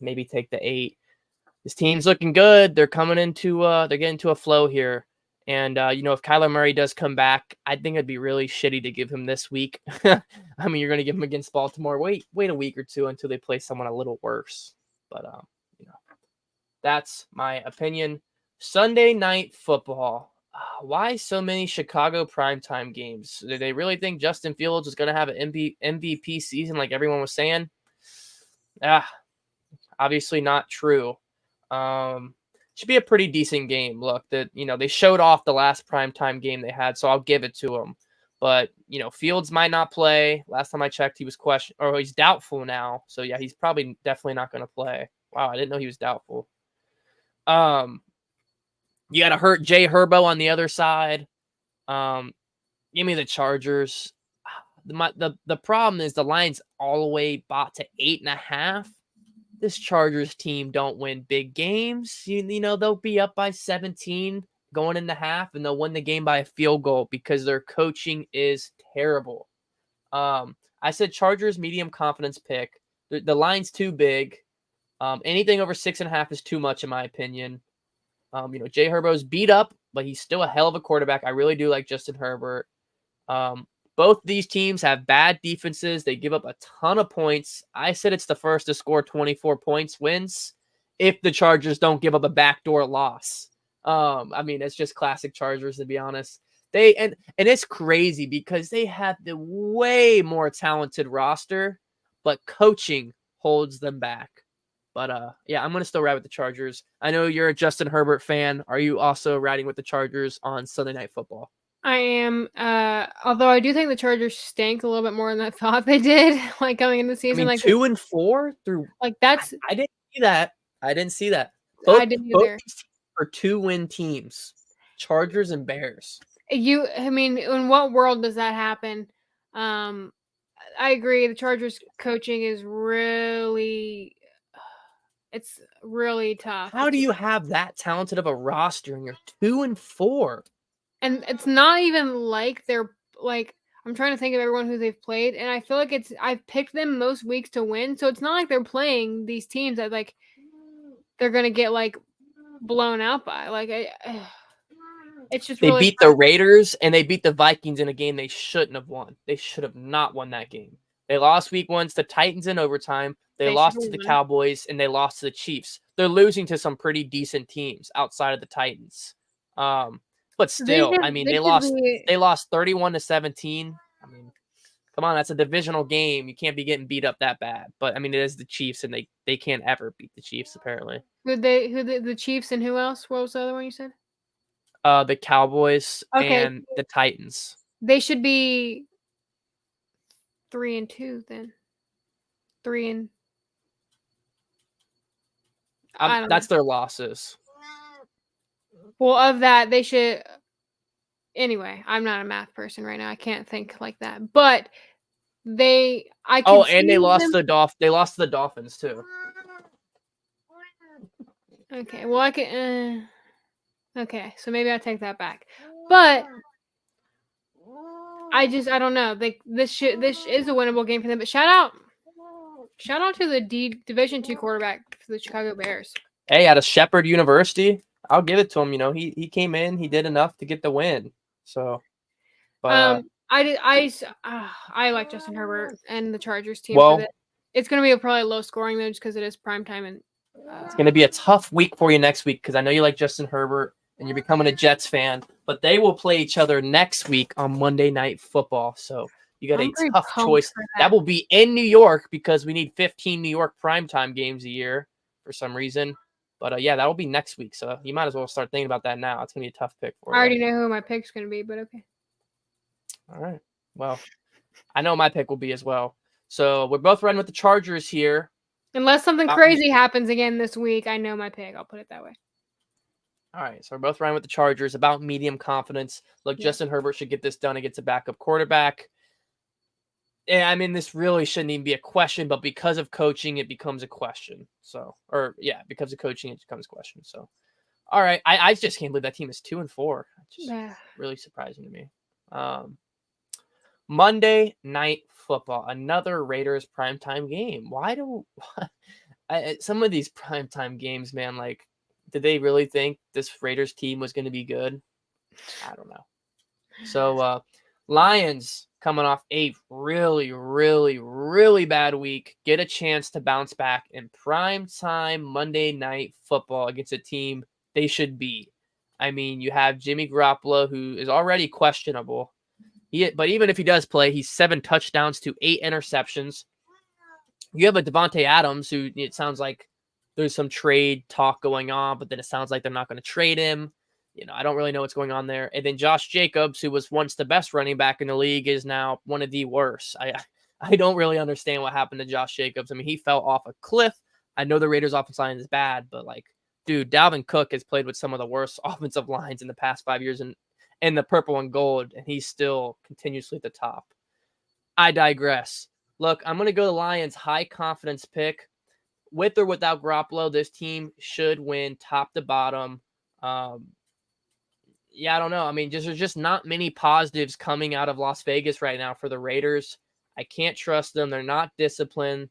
maybe take the 8. This team's looking good. They're coming into they're getting into a flow here. And if Kyler Murray does come back, I think it'd be really shitty to give him this week. I mean, you're going to give him against Baltimore. Wait a week or two until they play someone a little worse. But that's my opinion. Sunday Night Football. Why so many Chicago primetime games? Do they really think Justin Fields is going to have an MVP season like everyone was saying? Obviously not true. Should be a pretty decent game. Look, they showed off the last primetime game they had, so I'll give it to them. But, Fields might not play. Last time I checked, he was he's doubtful now. So, yeah, he's definitely not going to play. Wow, I didn't know he was doubtful. You got to hurt Jay Herbo on the other side. Give me the Chargers. The problem is the line's all the way bought to 8.5. this Chargers team don't win big games. You know, they'll be up by 17 going in the half, and they'll win the game by a field goal because their coaching is terrible. I said Chargers medium confidence pick. The line's too big. Anything over 6.5 is too much in my opinion. You know, Jay Herbo's beat up, but he's still a hell of a quarterback. I really do like Justin Herbert. Both these teams have bad defenses. They give up a ton of points. I said it's the first to score 24 points wins if the Chargers don't give up a backdoor loss. I mean, it's just classic Chargers, to be honest. And it's crazy because they have the way more talented roster, but coaching holds them back. But yeah, I'm gonna still ride with the Chargers. I know you're a Justin Herbert fan. Are you also riding with the Chargers on Sunday Night Football? I am. Although I do think the Chargers stink a little bit more than I thought they did. Like coming into the season, I mean, like 2-4 through. like that's. I didn't see that. I didn't see that. I didn't Both either. these teams are 2-win teams. Chargers and Bears. I mean, in what world does that happen? I agree. The Chargers coaching is really, it's really tough. How do you have that talented of a roster and you're 2-4? And it's not even like they're like, I'm trying to think of everyone who they've played, and I feel like I've picked them most weeks to win, so it's not like they're playing these teams that like they're gonna get like blown out by. Like it's just They really beat the Raiders and they beat the Vikings in a game they shouldn't have won. They should have not won that game. They lost week 1 to the Titans in overtime. They lost to the Cowboys and they lost to the Chiefs. They're losing to some pretty decent teams outside of the Titans. But still, I mean, they lost 31-17. I mean, come on, that's a divisional game. You can't be getting beat up that bad. But I mean, it is the Chiefs, and they can't ever beat the Chiefs apparently. the Chiefs and who else? What was the other one you said? The Cowboys and the Titans. They should be 3-2 then. 3 and that's their losses. Well, of that, they should. Anyway, I'm not a math person right now. I can't think like that. But and they lost to the Dolphins too. Okay, well I can. Okay, so maybe I take that back. But I don't know. This is a winnable game for them. But shout out to the Division II quarterback for the Chicago Bears. Hey, out of Shepherd University, I'll give it to him. You know, he came in, he did enough to get the win. So, but I like Justin Herbert and the Chargers team. Well, for this. It's going to be probably low scoring though, just because it is prime time and it's going to be a tough week for you next week because I know you like Justin Herbert and you're becoming a Jets fan. But they will play each other next week on Monday Night Football. So you got a tough choice. That will be in New York because we need 15 New York primetime games a year for some reason. But yeah, that will be next week. So you might as well start thinking about that now. It's going to be a tough pick for you. I already know who my pick's going to be, but okay. All right. Well, I know my pick will be as well. So we're both running with the Chargers here. Unless something crazy happens again this week, I know my pick. I'll put it that way. All right. So we're both running with the Chargers about medium confidence. Look, Justin Herbert should get this done against a backup quarterback. And I mean, this really shouldn't even be a question, but because of coaching, it becomes a question. Because of coaching, it becomes a question. So, all right. I just can't believe that team is 2-4. Just really surprising to me. Monday Night Football, another Raiders primetime game. Why do some of these primetime games, man, like, did they really think this Raiders team was going to be good? I don't know. So, Lions coming off a really, really, really bad week, get a chance to bounce back in primetime Monday Night Football against a team they should beat. I mean, you have Jimmy Garoppolo, who is already questionable. But even if he does play, he's 7 touchdowns to 8 interceptions. You have a Devontae Adams, who it sounds like there's some trade talk going on, but then it sounds like they're not going to trade him. You know, I don't really know what's going on there. And then Josh Jacobs, who was once the best running back in the league, is now one of the worst. I don't really understand what happened to Josh Jacobs. I mean, he fell off a cliff. I know the Raiders' offensive line is bad, but like, dude, Dalvin Cook has played with some of the worst offensive lines in the past 5 years in the purple and gold, and he's still continuously at the top. I digress. Look, I'm going to go to Lions high confidence pick. with or without Garoppolo, this team should win top to bottom. Yeah, I don't know. I mean, there's just not many positives coming out of Las Vegas right now for the Raiders. I can't trust them. They're not disciplined.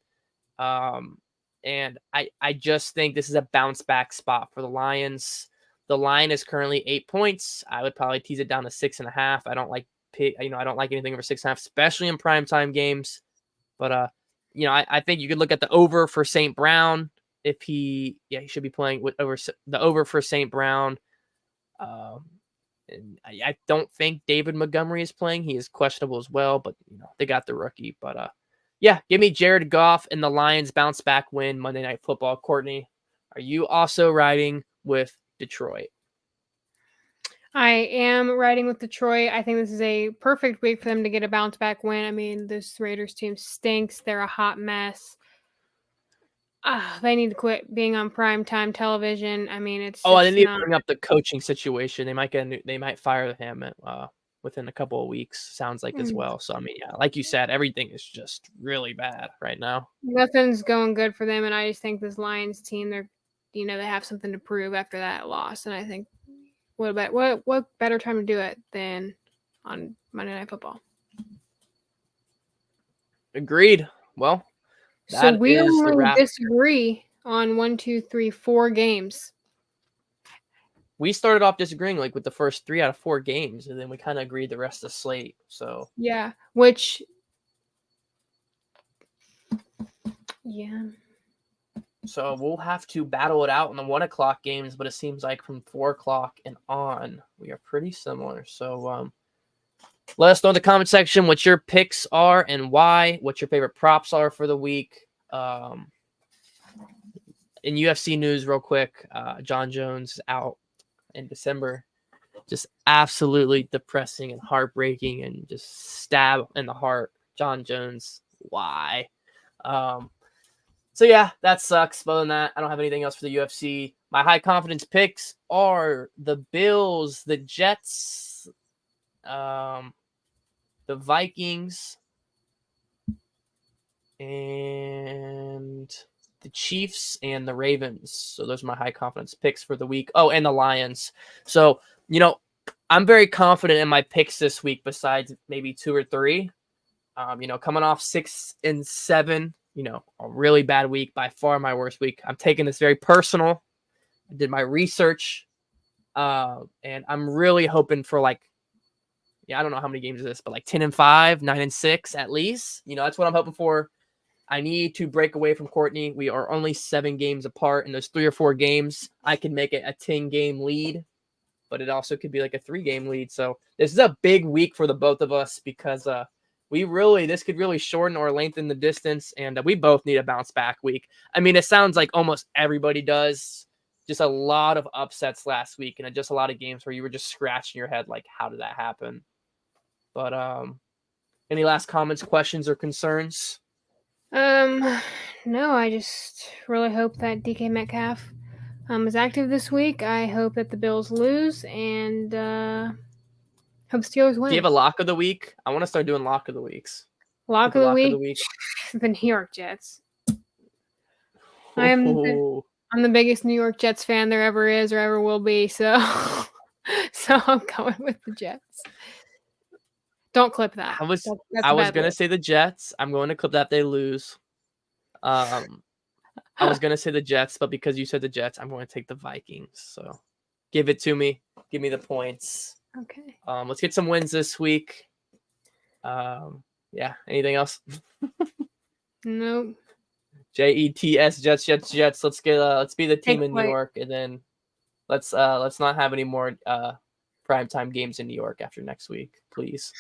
And I just think this is a bounce back spot for the Lions. The line is currently 8 points. I would probably tease it down to 6.5. I don't like anything over 6.5, especially in primetime games. But I think you could look at the over for St. Brown if he should be playing with the over for St. Brown. And I don't think David Montgomery is playing. He is questionable as well, but they got the rookie. But give me Jared Goff and the Lions bounce back win Monday Night Football. Courtney, are you also riding with Detroit? I am riding with Detroit. I think this is a perfect week for them to get a bounce back win. I mean, this Raiders team stinks. They're a hot mess. They need to quit being on primetime television. I mean, it's. I didn't even bring up the coaching situation. They might fire him within a couple of weeks. Sounds like as well. So I mean, yeah, like you said, everything is just really bad right now. Nothing's going good for them, and I just think this Lions team, they have something to prove after that loss, and I think what better time to do it than on Monday Night Football? Agreed. Well. So we only disagree on 1, 2, 3, 4 games. We started off disagreeing with the first 3 out of 4 games, and then we kind of agreed the rest of the slate. So yeah. So we'll have to battle it out in the 1:00 games, but it seems like from 4:00 and on, we are pretty similar. So let us know in the comment section what your picks are and why, what your favorite props are for the week. In UFC news, real quick, John Jones is out in December. Just absolutely depressing and heartbreaking and just stab in the heart. John Jones, why? So yeah, that sucks. But other than that, I don't have anything else for the UFC. My high confidence picks are the Bills, the Jets, the Vikings, and the Chiefs and the Ravens. So those are my high confidence picks for the week. Oh, and the Lions. So, I'm very confident in my picks this week besides maybe 2 or 3. Coming off 6 and 7, a really bad week, by far my worst week. I'm taking this very personal. I did my research, and I'm really hoping for I don't know how many games is this, but 10 and 5, 9 and 6 at least. That's what I'm hoping for. I need to break away from Courtney. We are only 7 games apart. In those 3 or 4 games, I can make it a 10-game lead, but it also could be a 3-game lead. So this is a big week for the both of us because this could really shorten or lengthen the distance, and we both need a bounce back week. I mean, it sounds like almost everybody does. Just a lot of upsets last week, and just a lot of games where you were just scratching your head how did that happen? But any last comments, questions, or concerns? No, I just really hope that DK Metcalf is active this week. I hope that the Bills lose, and hope Steelers win. Do you have a lock of the week? I want to start doing lock of the weeks. Lock of the week? The New York Jets. I'm the biggest New York Jets fan there ever is or ever will be, so I'm going with the Jets. Don't clip that. I was going to say the Jets. I'm going to clip that they lose. I was going to say the Jets, but because you said the Jets, I'm going to take the Vikings. So give it to me. Give me the points. Okay. Let's get some wins this week. Anything else? Nope. Jets, Jets. Let's be the team in New York, and then let's not have any more primetime games in New York after next week, please.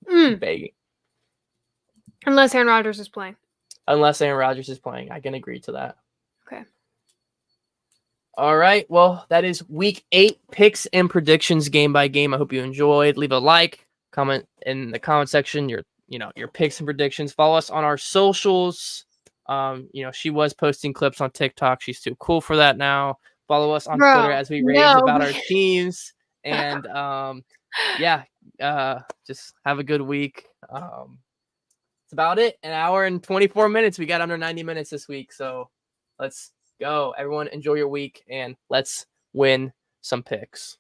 Begging. Unless Aaron Rodgers is playing. I can agree to that. Okay. All right. Well, that is week 8 picks and predictions game by game. I hope you enjoyed. Leave a like, comment in the comment section your picks and predictions. Follow us on our socials. She was posting clips on TikTok. She's too cool for that now. Follow us on Twitter as we rave about our teams. And just have a good week. It's about it. An hour and 24 minutes. We got under 90 minutes this week. So Let's go. Everyone enjoy your week and let's win some picks.